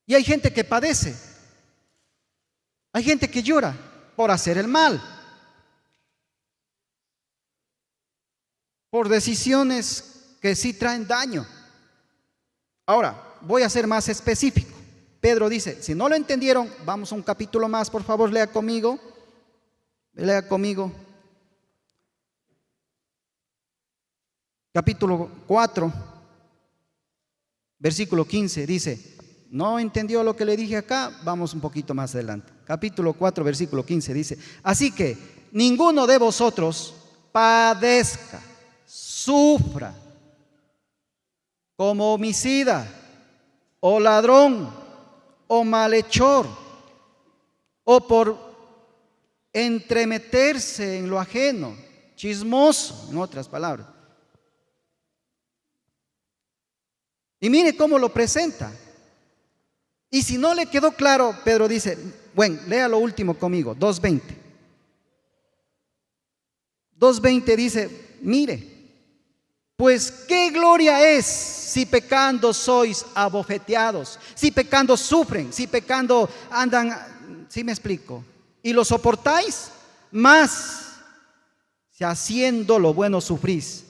y hay gente que padece. Hay gente que llora por hacer el mal, por decisiones que sí traen daño. Ahora, voy a ser más específico. Pedro dice, si no lo entendieron, vamos a un capítulo más, por favor, lea conmigo. Lea conmigo. Capítulo 4, versículo 15, dice, ¿no entendió lo que le dije acá? Vamos un poquito más adelante. Capítulo 4, versículo 15 dice, así que ninguno de vosotros padezca, sufra como homicida, o ladrón, o malhechor, o por entremeterse en lo ajeno, chismoso, en otras palabras. Y mire cómo lo presenta. Y si no le quedó claro, Pedro dice, bueno, lea lo último conmigo, 2:20. 2:20 dice, mire, pues qué gloria es si pecando sois abofeteados, si pecando sufren, si pecando andan, ¿sí me explico? Y lo soportáis, más si haciendo lo bueno sufrís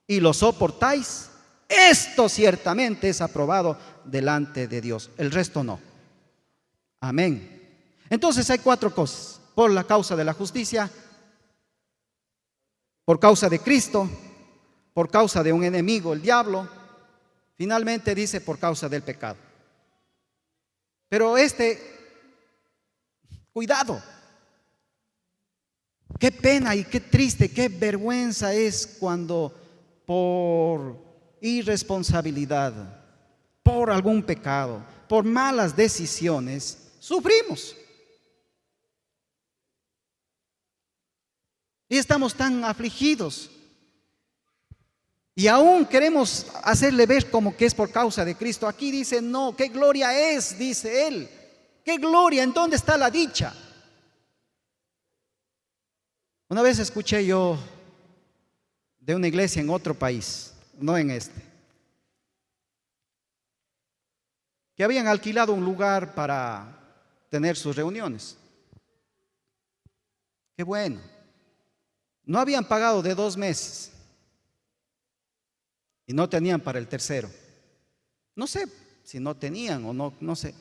y lo soportáis, esto ciertamente es aprobado delante de Dios, el resto no. Amén. Entonces hay 4 cosas: por la causa de la justicia, por causa de Cristo, por causa de un enemigo, el diablo, finalmente dice por causa del pecado. Pero cuidado, qué pena y qué triste, qué vergüenza es cuando por irresponsabilidad, por algún pecado, por malas decisiones, sufrimos. Y estamos tan afligidos. Y aún queremos hacerle ver como que es por causa de Cristo. Aquí dice, no, qué gloria es, dice él. Qué gloria, ¿en dónde está la dicha? Una vez escuché yo de una iglesia en otro país, no en este, que habían alquilado un lugar para tener sus reuniones. Qué bueno. No habían pagado de 2 meses y no tenían para el tercero. No sé si no tenían o no, no sé.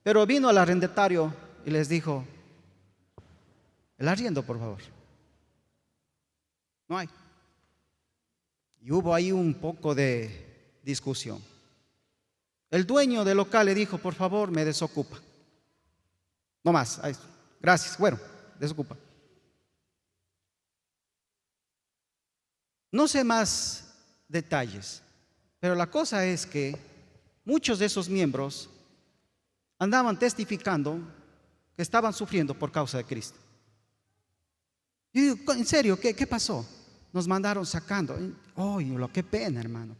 Pero vino el arrendatario y les dijo, el arriendo, por favor. No hay. Y hubo ahí un poco de discusión. El dueño del local le dijo, por favor, me desocupa. No más. Gracias. Bueno, desocupa. No sé más detalles, pero la cosa es que muchos de esos miembros andaban testificando que estaban sufriendo por causa de Cristo. Yo digo, ¿en serio? ¿Qué pasó? Nos mandaron sacando. Lo qué pena, hermano.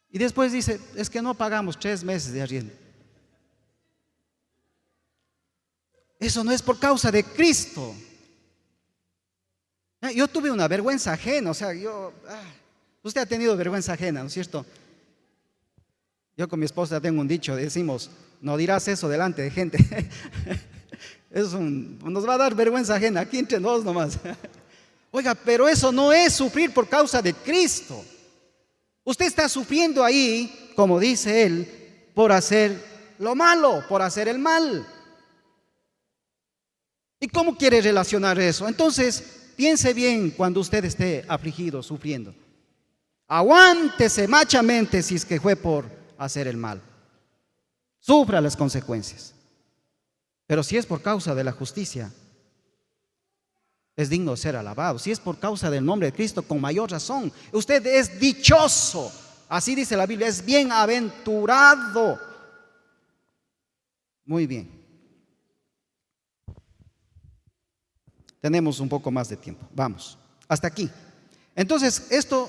Y después dice, es que no pagamos 3 meses de arriendo. Eso no es por causa de Cristo. Yo tuve una vergüenza ajena, usted ha tenido vergüenza ajena, ¿no es cierto? Yo con mi esposa tengo un dicho, decimos, no dirás eso delante de gente. Nos va a dar vergüenza ajena, aquí entre nosotros nomás. Oiga, pero eso no es sufrir por causa de Cristo. Usted está sufriendo ahí, como dice él, por hacer lo malo, por hacer el mal. ¿Y cómo quiere relacionar eso? Entonces, piense bien cuando usted esté afligido, sufriendo. Aguántese machamente si es que fue por hacer el mal. Sufra las consecuencias. Pero si es por causa de la justicia, es digno de ser alabado. Si es por causa del nombre de Cristo, con mayor razón. Usted es dichoso. Así dice la Biblia, es bienaventurado. Muy bien. Tenemos un poco más de tiempo. Vamos, hasta aquí. Entonces, esto,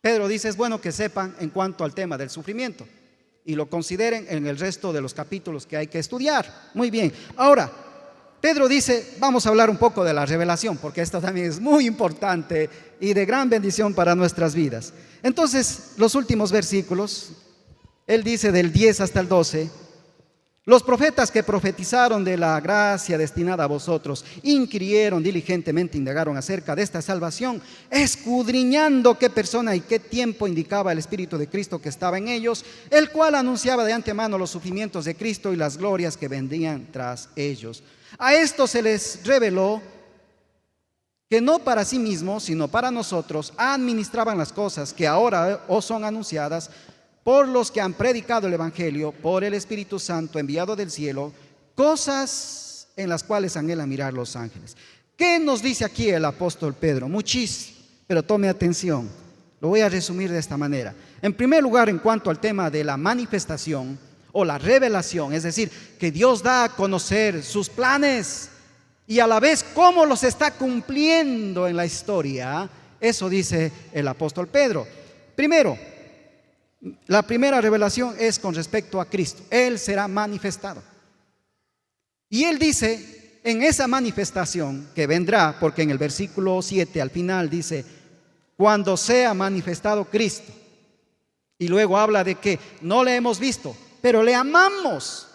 Pedro dice, es bueno que sepan en cuanto al tema del sufrimiento y lo consideren en el resto de los capítulos que hay que estudiar. Muy bien. Ahora, Pedro dice, vamos a hablar un poco de la revelación, porque esto también es muy importante y de gran bendición para nuestras vidas. Entonces, los últimos versículos, él dice del 10 hasta el 12, los profetas que profetizaron de la gracia destinada a vosotros, inquirieron diligentemente, indagaron acerca de esta salvación, escudriñando qué persona y qué tiempo indicaba el Espíritu de Cristo que estaba en ellos, el cual anunciaba de antemano los sufrimientos de Cristo y las glorias que vendrían tras ellos. A esto se les reveló que no para sí mismos, sino para nosotros, administraban las cosas que ahora os son anunciadas por los que han predicado el Evangelio, por el Espíritu Santo enviado del cielo, cosas en las cuales anhelan mirar los ángeles. ¿Qué nos dice aquí el apóstol Pedro? Muchísimo, pero tome atención. Lo voy a resumir de esta manera. En primer lugar, en cuanto al tema de la manifestación o la revelación, es decir, que Dios da a conocer sus planes y a la vez cómo los está cumpliendo en la historia, eso dice el apóstol Pedro. Primero, la primera revelación es con respecto a Cristo. Él será manifestado. Y él dice, en esa manifestación que vendrá, porque en el versículo 7 al final dice, cuando sea manifestado Cristo. Y luego habla de que no le hemos visto, pero le amamos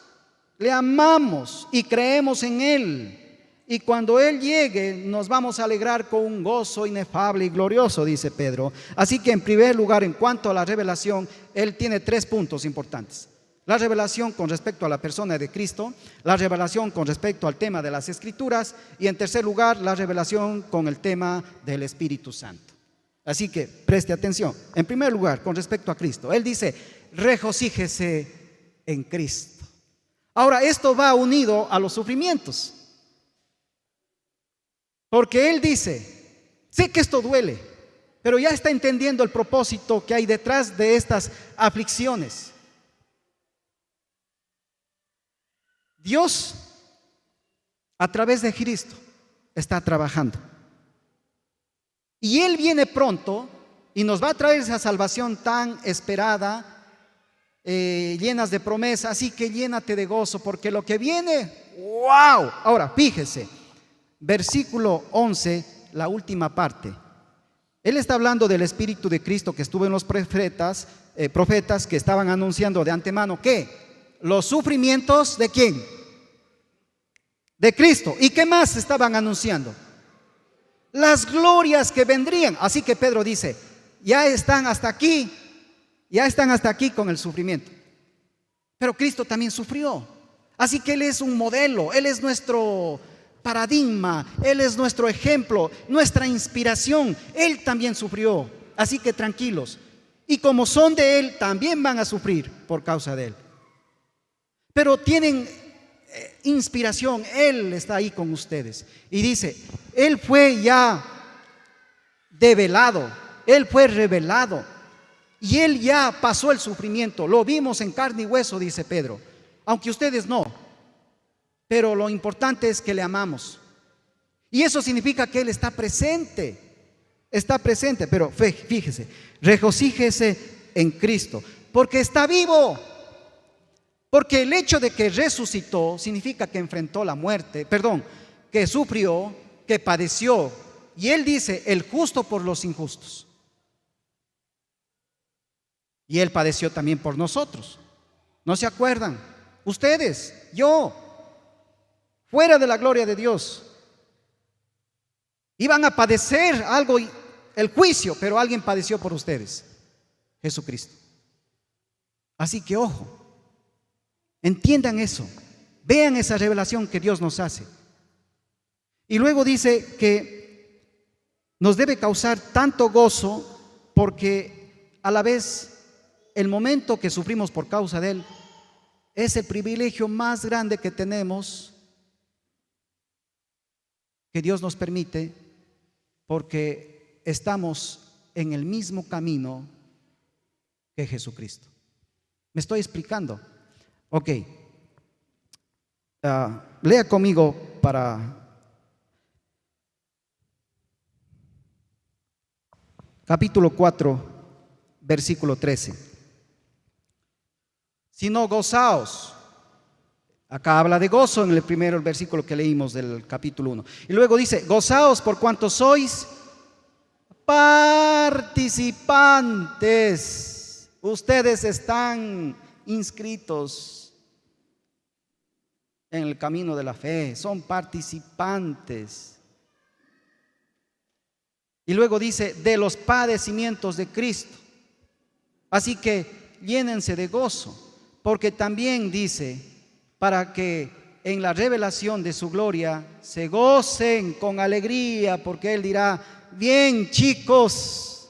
y creemos en Él. Y cuando Él llegue, nos vamos a alegrar con un gozo inefable y glorioso, dice Pedro. Así que en primer lugar, en cuanto a la revelación, Él tiene 3 puntos importantes. La revelación con respecto a la persona de Cristo, la revelación con respecto al tema de las Escrituras y en tercer lugar, la revelación con el tema del Espíritu Santo. Así que preste atención. En primer lugar, con respecto a Cristo, Él dice, regocíjese en Cristo. Ahora, esto va unido a los sufrimientos. Porque Él dice, sé que esto duele, pero ya está entendiendo el propósito que hay detrás de estas aflicciones. Dios, a través de Cristo, está trabajando. Y Él viene pronto y nos va a traer esa salvación tan esperada, llenas de promesas. Así que llénate de gozo, porque lo que viene, ¡wow! Ahora, fíjese. Versículo 11, la última parte. Él está hablando del Espíritu de Cristo que estuvo en los profetas que estaban anunciando de antemano ¿qué? Los sufrimientos ¿de quién? De Cristo. ¿Y qué más estaban anunciando? Las glorias que vendrían. Así que Pedro dice, ya están hasta aquí con el sufrimiento. Pero Cristo también sufrió. Así que Él es un modelo, Él es nuestro paradigma, Él es nuestro ejemplo, nuestra inspiración. Él también sufrió, así que tranquilos. Y como son de Él, también van a sufrir por causa de Él. Pero tienen inspiración, Él está ahí con ustedes. Y dice, Él fue ya develado, Él fue revelado. Y Él ya pasó el sufrimiento, lo vimos en carne y hueso, dice Pedro. Aunque ustedes no. Pero lo importante es que le amamos. Y eso significa que Él está presente. Está presente, pero fíjese, regocíjese en Cristo, porque está vivo. Porque el hecho de que resucitó significa que enfrentó la muerte, que sufrió, que padeció. Y Él dice, el justo por los injustos. Y Él padeció también por nosotros. ¿No se acuerdan? Ustedes, yo, fuera de la gloria de Dios, iban a padecer algo, el juicio, pero alguien padeció por ustedes, Jesucristo. Así que ojo, entiendan eso, vean esa revelación que Dios nos hace. Y luego dice que nos debe causar tanto gozo porque a la vez el momento que sufrimos por causa de Él es el privilegio más grande que tenemos, que Dios nos permite, porque estamos en el mismo camino que Jesucristo. ¿Me estoy explicando? Ok. Lea conmigo para capítulo 4, versículo 13. Sino gozaos. Acá habla de gozo en el primero versículo que leímos del capítulo 1. Y luego dice, gozaos por cuanto sois participantes. Ustedes están inscritos en el camino de la fe, son participantes. Y luego dice, de los padecimientos de Cristo. Así que llénense de gozo. Porque también dice, para que en la revelación de su gloria se gocen con alegría, porque Él dirá, bien chicos,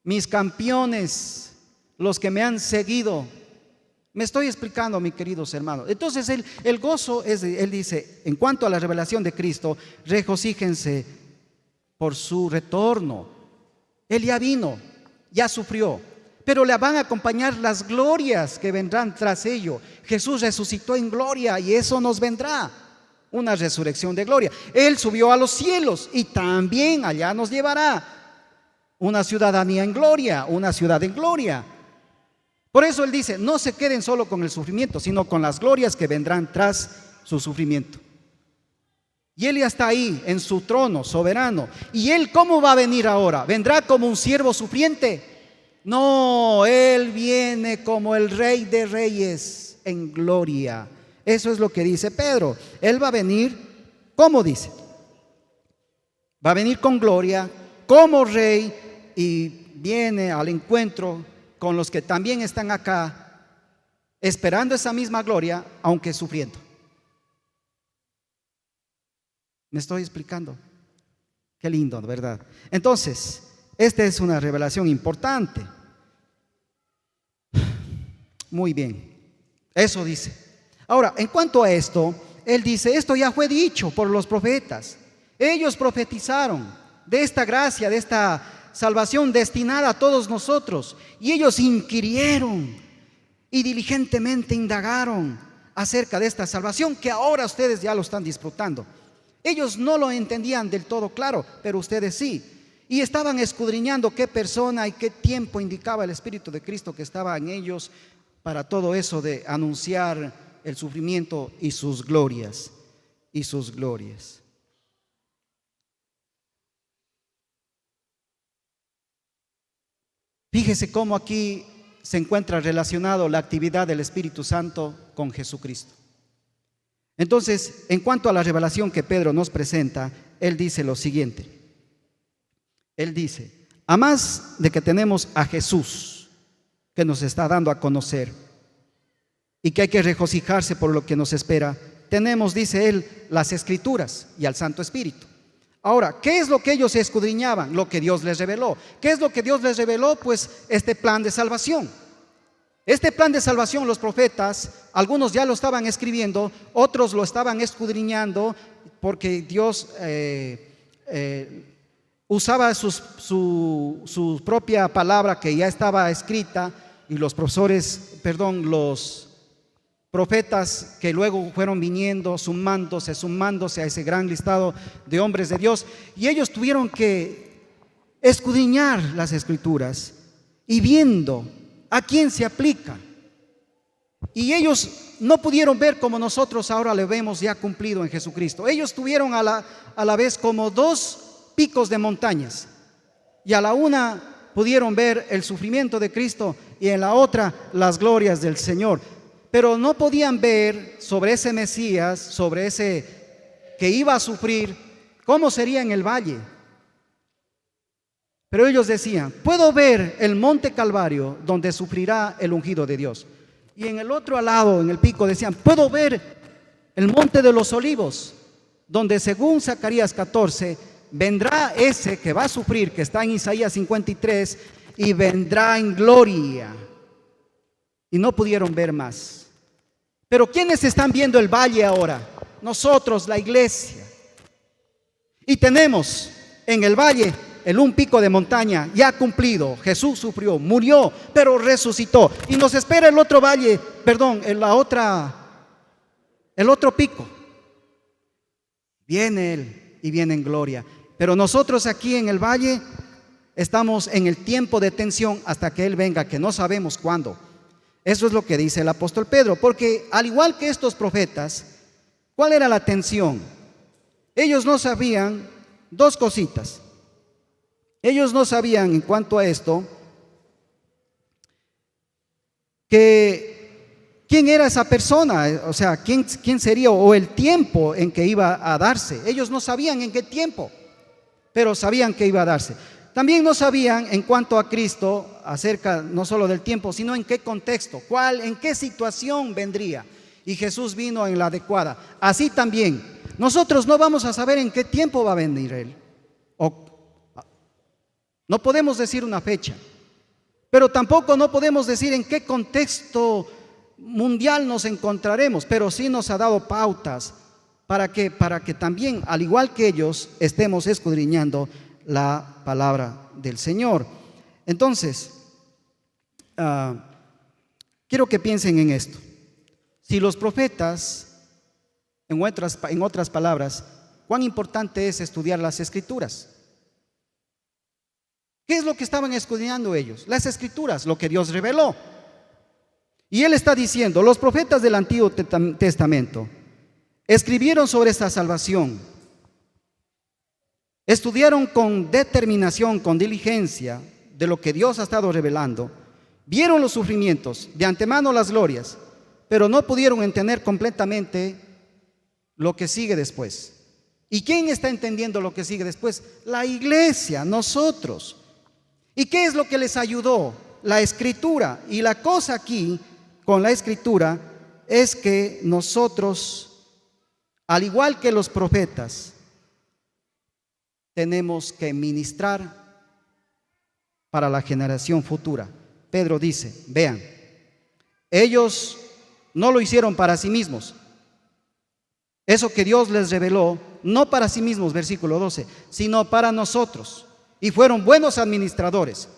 mis campeones, los que me han seguido. Me estoy explicando, mis queridos hermanos. Entonces el gozo es, Él dice, en cuanto a la revelación de Cristo, regocíjense por su retorno. Él ya vino, ya sufrió, pero le van a acompañar las glorias que vendrán tras ello. Jesús resucitó en gloria y eso nos vendrá, una resurrección de gloria. Él subió a los cielos y también allá nos llevará una ciudadanía en gloria, una ciudad en gloria. Por eso Él dice, no se queden solo con el sufrimiento, sino con las glorias que vendrán tras su sufrimiento. Y Él ya está ahí en su trono soberano. ¿Y Él cómo va a venir ahora? ¿Vendrá como un siervo sufriente? No, Él viene como el Rey de Reyes en gloria. Eso es lo que dice Pedro. Él va a venir, ¿cómo dice? Va a venir con gloria, como Rey, y viene al encuentro con los que también están acá, esperando esa misma gloria, aunque sufriendo. ¿Me estoy explicando? Qué lindo, ¿verdad? Entonces, esta es una revelación importante. Muy bien, eso dice. Ahora, en cuanto a esto, Él dice, esto ya fue dicho por los profetas. Ellos profetizaron de esta gracia, de esta salvación destinada a todos nosotros. Y ellos inquirieron y diligentemente indagaron acerca de esta salvación que ahora ustedes ya lo están disfrutando. Ellos no lo entendían del todo claro, pero ustedes sí. Y estaban escudriñando qué persona y qué tiempo indicaba el Espíritu de Cristo que estaba en ellos para todo eso de anunciar el sufrimiento y sus glorias. Y sus glorias. Fíjese cómo aquí se encuentra relacionado la actividad del Espíritu Santo con Jesucristo. Entonces, en cuanto a la revelación que Pedro nos presenta, él dice lo siguiente. Él dice, a más de que tenemos a Jesús, que nos está dando a conocer, y que hay que regocijarse por lo que nos espera, tenemos, dice él, las Escrituras y al Santo Espíritu. Ahora, ¿qué es lo que ellos escudriñaban? Lo que Dios les reveló. ¿Qué es lo que Dios les reveló? Pues este plan de salvación. Este plan de salvación los profetas, algunos ya lo estaban escribiendo, otros lo estaban escudriñando porque Dios usaba su propia palabra que ya estaba escrita y los profetas que luego fueron viniendo, sumándose a ese gran listado de hombres de Dios, y ellos tuvieron que escudriñar las Escrituras y viendo a quién se aplica. Y ellos no pudieron ver como nosotros ahora le vemos ya cumplido en Jesucristo. Ellos tuvieron a la vez como dos picos de montañas, y a la una pudieron ver el sufrimiento de Cristo y en la otra las glorias del Señor. Pero no podían ver sobre ese Mesías, sobre ese que iba a sufrir, cómo sería en el valle. Pero ellos decían, puedo ver el monte Calvario donde sufrirá el ungido de Dios. Y en el otro lado, en el pico, decían, puedo ver el monte de los olivos, donde según Zacarías 14, vendrá ese que va a sufrir, que está en Isaías 53, y vendrá en gloria. Y no pudieron ver más. Pero ¿quiénes están viendo el valle ahora? Nosotros, la iglesia. Y tenemos en el valle un pico de montaña ya cumplido. Jesús sufrió, murió, pero resucitó. Y nos espera el otro valle, perdón, el otro pico. Viene Él y viene en gloria. Pero nosotros aquí en el valle estamos en el tiempo de tensión hasta que Él venga, que no sabemos cuándo. Eso es lo que dice el apóstol Pedro, porque al igual que estos profetas, ¿cuál era la tensión? Ellos no sabían dos cositas. Ellos no sabían en cuanto a esto, que quién era esa persona, o sea, quién sería, o el tiempo en que iba a darse. Ellos no sabían en qué tiempo, pero sabían que iba a darse. También no sabían en cuanto a Cristo, acerca no solo del tiempo, sino en qué contexto, en qué situación vendría. Y Jesús vino en la adecuada. Así también, nosotros no vamos a saber en qué tiempo va a venir Él. No podemos decir una fecha, pero tampoco no podemos decir en qué contexto mundial nos encontraremos, pero sí nos ha dado pautas para que también, al igual que ellos, estemos escudriñando la palabra del Señor. Entonces, quiero que piensen en esto. Si los profetas, en otras palabras, cuán importante es estudiar las Escrituras. ¿Qué es lo que estaban escudriñando ellos? Las Escrituras, lo que Dios reveló. Y Él está diciendo, los profetas del Antiguo Testamento escribieron sobre esta salvación, estudiaron con determinación, con diligencia de lo que Dios ha estado revelando, vieron los sufrimientos, de antemano las glorias, pero no pudieron entender completamente lo que sigue después. ¿Y quién está entendiendo lo que sigue después? La iglesia, nosotros. ¿Y qué es lo que les ayudó? La Escritura. Y la cosa aquí con la Escritura es que nosotros, al igual que los profetas, tenemos que ministrar para la generación futura. Pedro dice, vean, ellos no lo hicieron para sí mismos. Eso que Dios les reveló, no para sí mismos, versículo 12, sino para nosotros. Y fueron buenos administradores.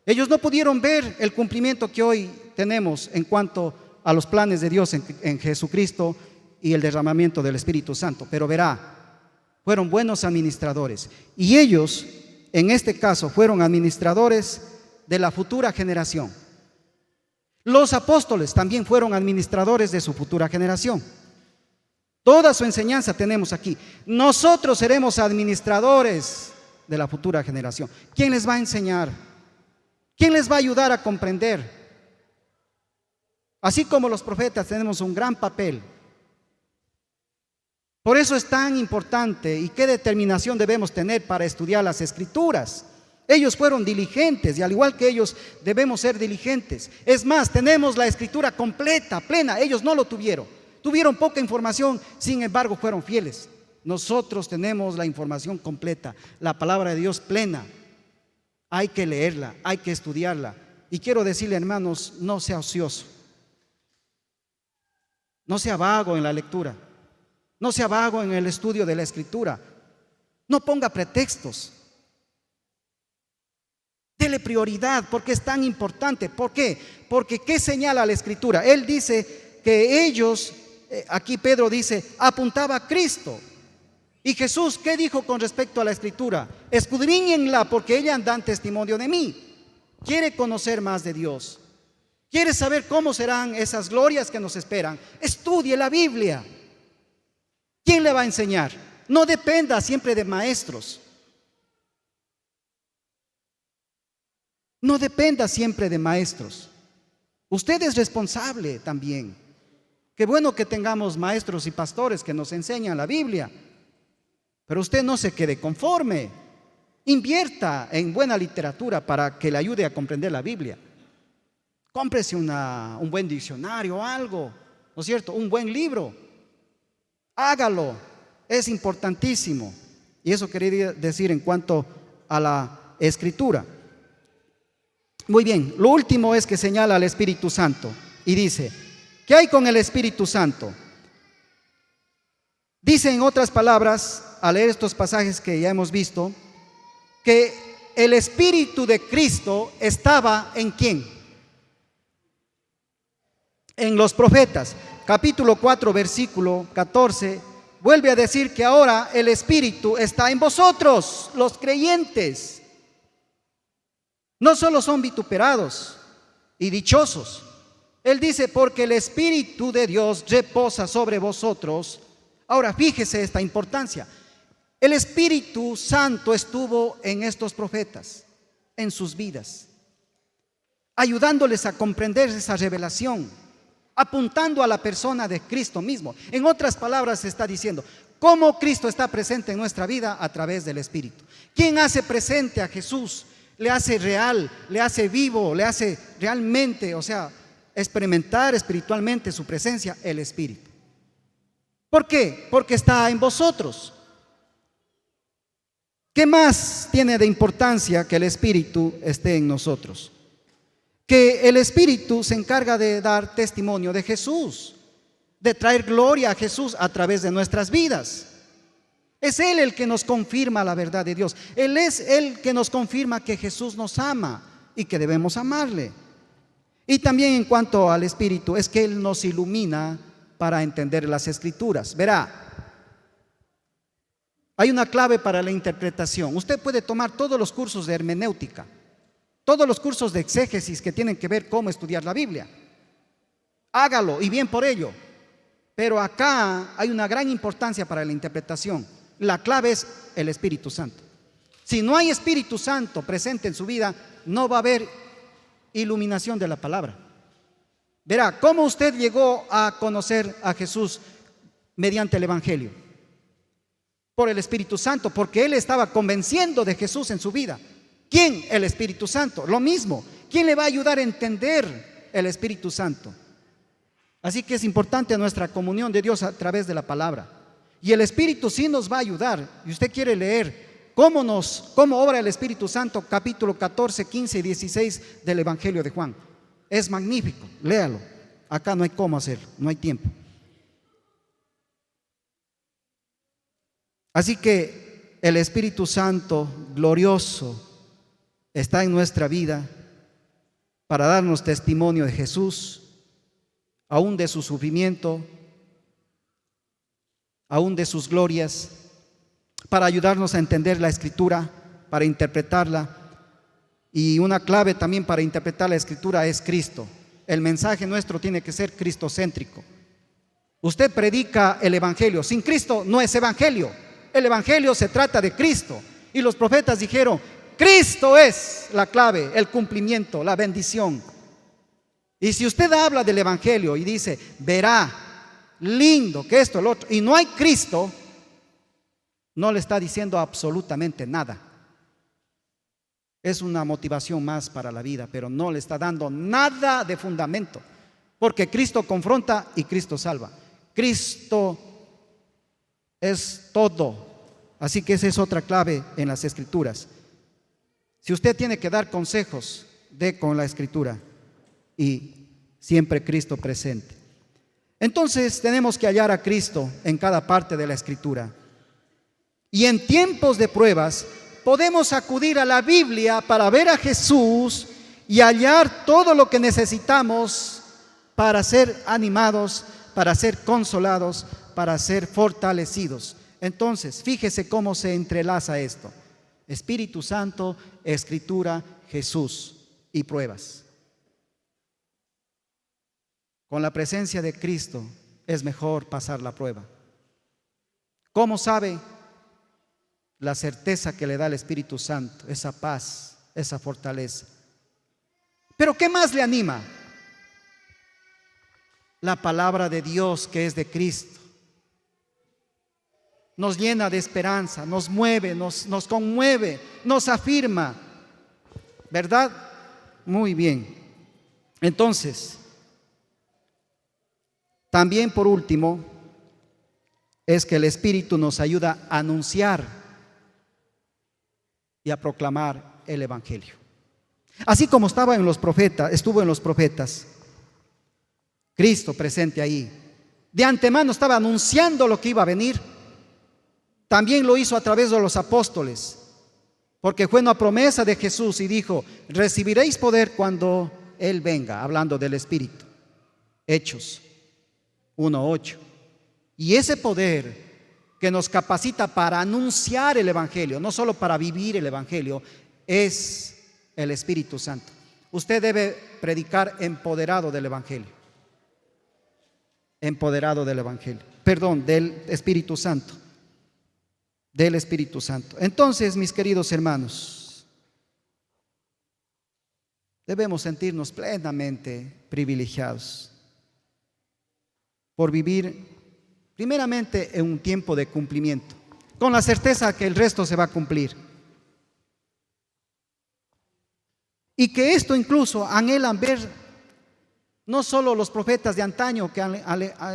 Ellos no pudieron ver el cumplimiento que hoy tenemos en cuanto a los planes de Dios en Jesucristo y el derramamiento del Espíritu Santo, pero verá, fueron buenos administradores. Y ellos, en este caso, fueron administradores de la futura generación. Los apóstoles también fueron administradores de su futura generación. Toda su enseñanza tenemos aquí. Nosotros seremos administradores de la futura generación. ¿Quién les va a enseñar? ¿Quién les va a ayudar a comprender? Así como los profetas tenemos un gran papel. Por eso es tan importante y qué determinación debemos tener para estudiar las Escrituras. Ellos fueron diligentes y al igual que ellos debemos ser diligentes. Es más, tenemos la Escritura completa, plena. Ellos no lo tuvieron. Tuvieron poca información, sin embargo fueron fieles. Nosotros tenemos la información completa, la palabra de Dios plena. Hay que leerla, hay que estudiarla. Y quiero decirle, hermanos, no sea ocioso. No sea vago en la lectura. No sea vago en el estudio de la Escritura. No ponga pretextos. Dele prioridad porque es tan importante. ¿Por qué? Porque ¿qué señala la Escritura? Él dice que ellos, aquí Pedro dice, apuntaba a Cristo. Y Jesús, ¿qué dijo con respecto a la Escritura? Escudriñenla porque ellas dan testimonio de mí. ¿Quiere conocer más de Dios? ¿Quiere saber cómo serán esas glorias que nos esperan? Estudie la Biblia. ¿Quién le va a enseñar? No dependa siempre de maestros. No dependa siempre de maestros. Usted es responsable también. Qué bueno que tengamos maestros y pastores que nos enseñan la Biblia, pero usted no se quede conforme. Invierta en buena literatura para que le ayude a comprender la Biblia. Cómprese un buen diccionario o algo, ¿no es cierto? Un buen libro. Hágalo, es importantísimo. Y eso quería decir en cuanto a la escritura. Muy bien, lo último es que señala al Espíritu Santo y dice, ¿qué hay con el Espíritu Santo? Dice en otras palabras, al leer estos pasajes que ya hemos visto, que el Espíritu de Cristo estaba ¿en quién? En los profetas. Capítulo 4, versículo 14, vuelve a decir que ahora el Espíritu está en vosotros, los creyentes. No solo son vituperados y dichosos. Él dice, porque el Espíritu de Dios reposa sobre vosotros. Ahora, fíjese esta importancia. El Espíritu Santo estuvo en estos profetas, en sus vidas, ayudándoles a comprender esa revelación, apuntando a la persona de Cristo mismo. En otras palabras, se está diciendo, ¿cómo Cristo está presente en nuestra vida? A través del Espíritu. ¿Quién hace presente a Jesús? Le hace real, le hace vivo, le hace realmente, o sea, experimentar espiritualmente su presencia, el Espíritu. ¿Por qué? Porque está en vosotros. ¿Qué más tiene de importancia que el Espíritu esté en nosotros? Que el Espíritu se encarga de dar testimonio de Jesús, de traer gloria a Jesús a través de nuestras vidas. Es Él el que nos confirma la verdad de Dios. Él es el que nos confirma que Jesús nos ama y que debemos amarle. Y también en cuanto al Espíritu, es que Él nos ilumina para entender las Escrituras. Verá, hay una clave para la interpretación. Usted puede tomar todos los cursos de hermenéutica, todos los cursos de exégesis que tienen que ver cómo estudiar la Biblia. Hágalo y bien por ello. Pero acá hay una gran importancia para la interpretación. La clave es el Espíritu Santo. Si no hay Espíritu Santo presente en su vida, no va a haber iluminación de la palabra. Verá, ¿cómo usted llegó a conocer a Jesús mediante el Evangelio? Por el Espíritu Santo, porque Él estaba convenciendo de Jesús en su vida. ¿Quién? El Espíritu Santo. Lo mismo, ¿quién le va a ayudar a entender? El Espíritu Santo. Así que es importante nuestra comunión de Dios a través de la palabra. Y el Espíritu sí nos va a ayudar. Y usted quiere leer cómo obra el Espíritu Santo, capítulo 14, 15 y 16 del Evangelio de Juan. Es magnífico, léalo. Acá no hay cómo hacerlo, no hay tiempo. Así que el Espíritu Santo glorioso está en nuestra vida para darnos testimonio de Jesús, aún de su sufrimiento, aún de sus glorias, para ayudarnos a entender la Escritura, para interpretarla. Y una clave también para interpretar la Escritura es Cristo. El mensaje nuestro tiene que ser cristocéntrico. Usted predica el Evangelio, sin Cristo no es Evangelio. El Evangelio se trata de Cristo. Y los profetas dijeron, Cristo es la clave, el cumplimiento, la bendición. Y si usted habla del Evangelio y dice, verá, lindo, que esto, lo otro, y no hay Cristo, no le está diciendo absolutamente nada. Es una motivación más para la vida, pero no le está dando nada de fundamento, porque Cristo confronta y Cristo salva. Cristo es todo. Así que esa es otra clave en las Escrituras. Si usted tiene que dar consejos, dé con la Escritura y siempre Cristo presente. Entonces tenemos que hallar a Cristo en cada parte de la Escritura. Y en tiempos de pruebas podemos acudir a la Biblia para ver a Jesús y hallar todo lo que necesitamos para ser animados, para ser consolados, para ser fortalecidos. Entonces, fíjese cómo se entrelaza esto: Espíritu Santo, Escritura, Jesús y pruebas. Con la presencia de Cristo es mejor pasar la prueba. ¿Cómo sabe? La certeza que le da el Espíritu Santo, esa paz, esa fortaleza. Pero ¿qué más le anima? La palabra de Dios, que es de Cristo. Nos llena de esperanza, nos mueve, nos conmueve, nos afirma. ¿Verdad? Muy bien. Entonces, también por último, es que el Espíritu nos ayuda a anunciar y a proclamar el Evangelio. Así como estuvo en los profetas, Cristo presente ahí, de antemano estaba anunciando lo que iba a venir. También lo hizo a través de los apóstoles, porque fue una promesa de Jesús y dijo: recibiréis poder cuando Él venga, hablando del Espíritu. Hechos 1:8. Y ese poder que nos capacita para anunciar el Evangelio, no solo para vivir el Evangelio, es el Espíritu Santo. Usted debe predicar empoderado del Evangelio. Empoderado del Evangelio. Perdón, del Espíritu Santo. Del Espíritu Santo. Entonces, mis queridos hermanos, debemos sentirnos plenamente privilegiados por vivir primeramente en un tiempo de cumplimiento, con la certeza que el resto se va a cumplir. Y que esto incluso anhelan ver no solo los profetas de antaño que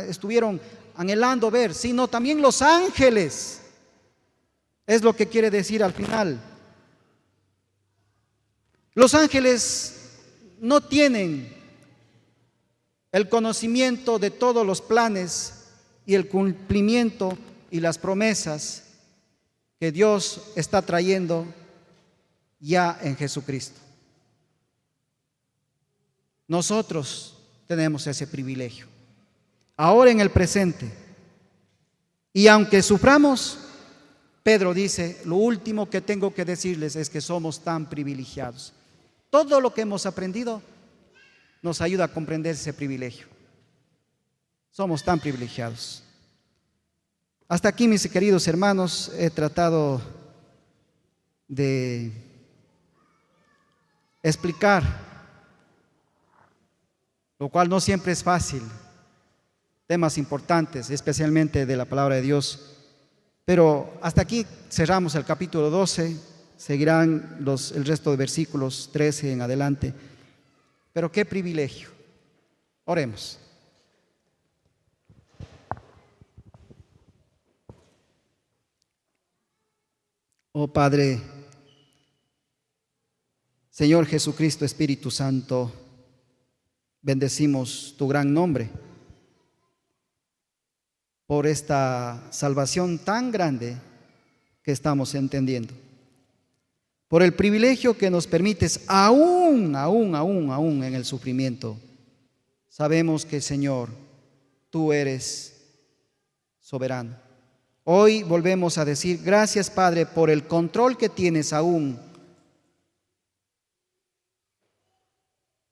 estuvieron anhelando ver, sino también los ángeles. Es lo que quiere decir al final. Los ángeles no tienen el conocimiento de todos los planes y el cumplimiento y las promesas que Dios está trayendo ya en Jesucristo. Nosotros tenemos ese privilegio, ahora en el presente. Y aunque suframos, Pedro dice: lo último que tengo que decirles es que somos tan privilegiados. Todo lo que hemos aprendido nos ayuda a comprender ese privilegio. Somos tan privilegiados. Hasta aquí, mis queridos hermanos, he tratado de explicar, lo cual no siempre es fácil, temas importantes, especialmente de la palabra de Dios. Pero hasta aquí cerramos el capítulo 12, seguirán el resto de versículos 13 en adelante. Pero qué privilegio. Oremos. Oh Padre, Señor Jesucristo, Espíritu Santo, bendecimos tu gran nombre por esta salvación tan grande que estamos entendiendo, por el privilegio que nos permites aún en el sufrimiento. Sabemos que, Señor, tú eres soberano. Hoy volvemos a decir gracias, Padre, por el control que tienes aún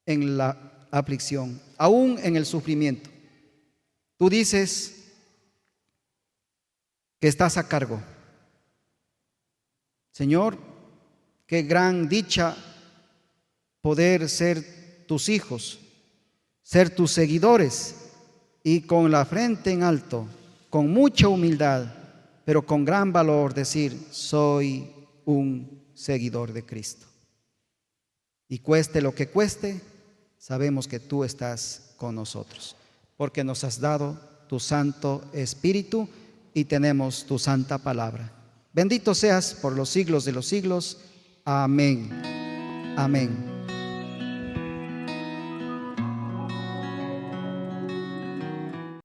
en la aflicción, aún en el sufrimiento. Tú dices que estás a cargo. Señor, qué gran dicha poder ser tus hijos, ser tus seguidores y con la frente en alto, con mucha humildad, pero con gran valor decir: soy un seguidor de Cristo. Y cueste lo que cueste, sabemos que tú estás con nosotros, porque nos has dado tu Santo Espíritu y tenemos tu santa palabra. Bendito seas por los siglos de los siglos. Amén. Amén.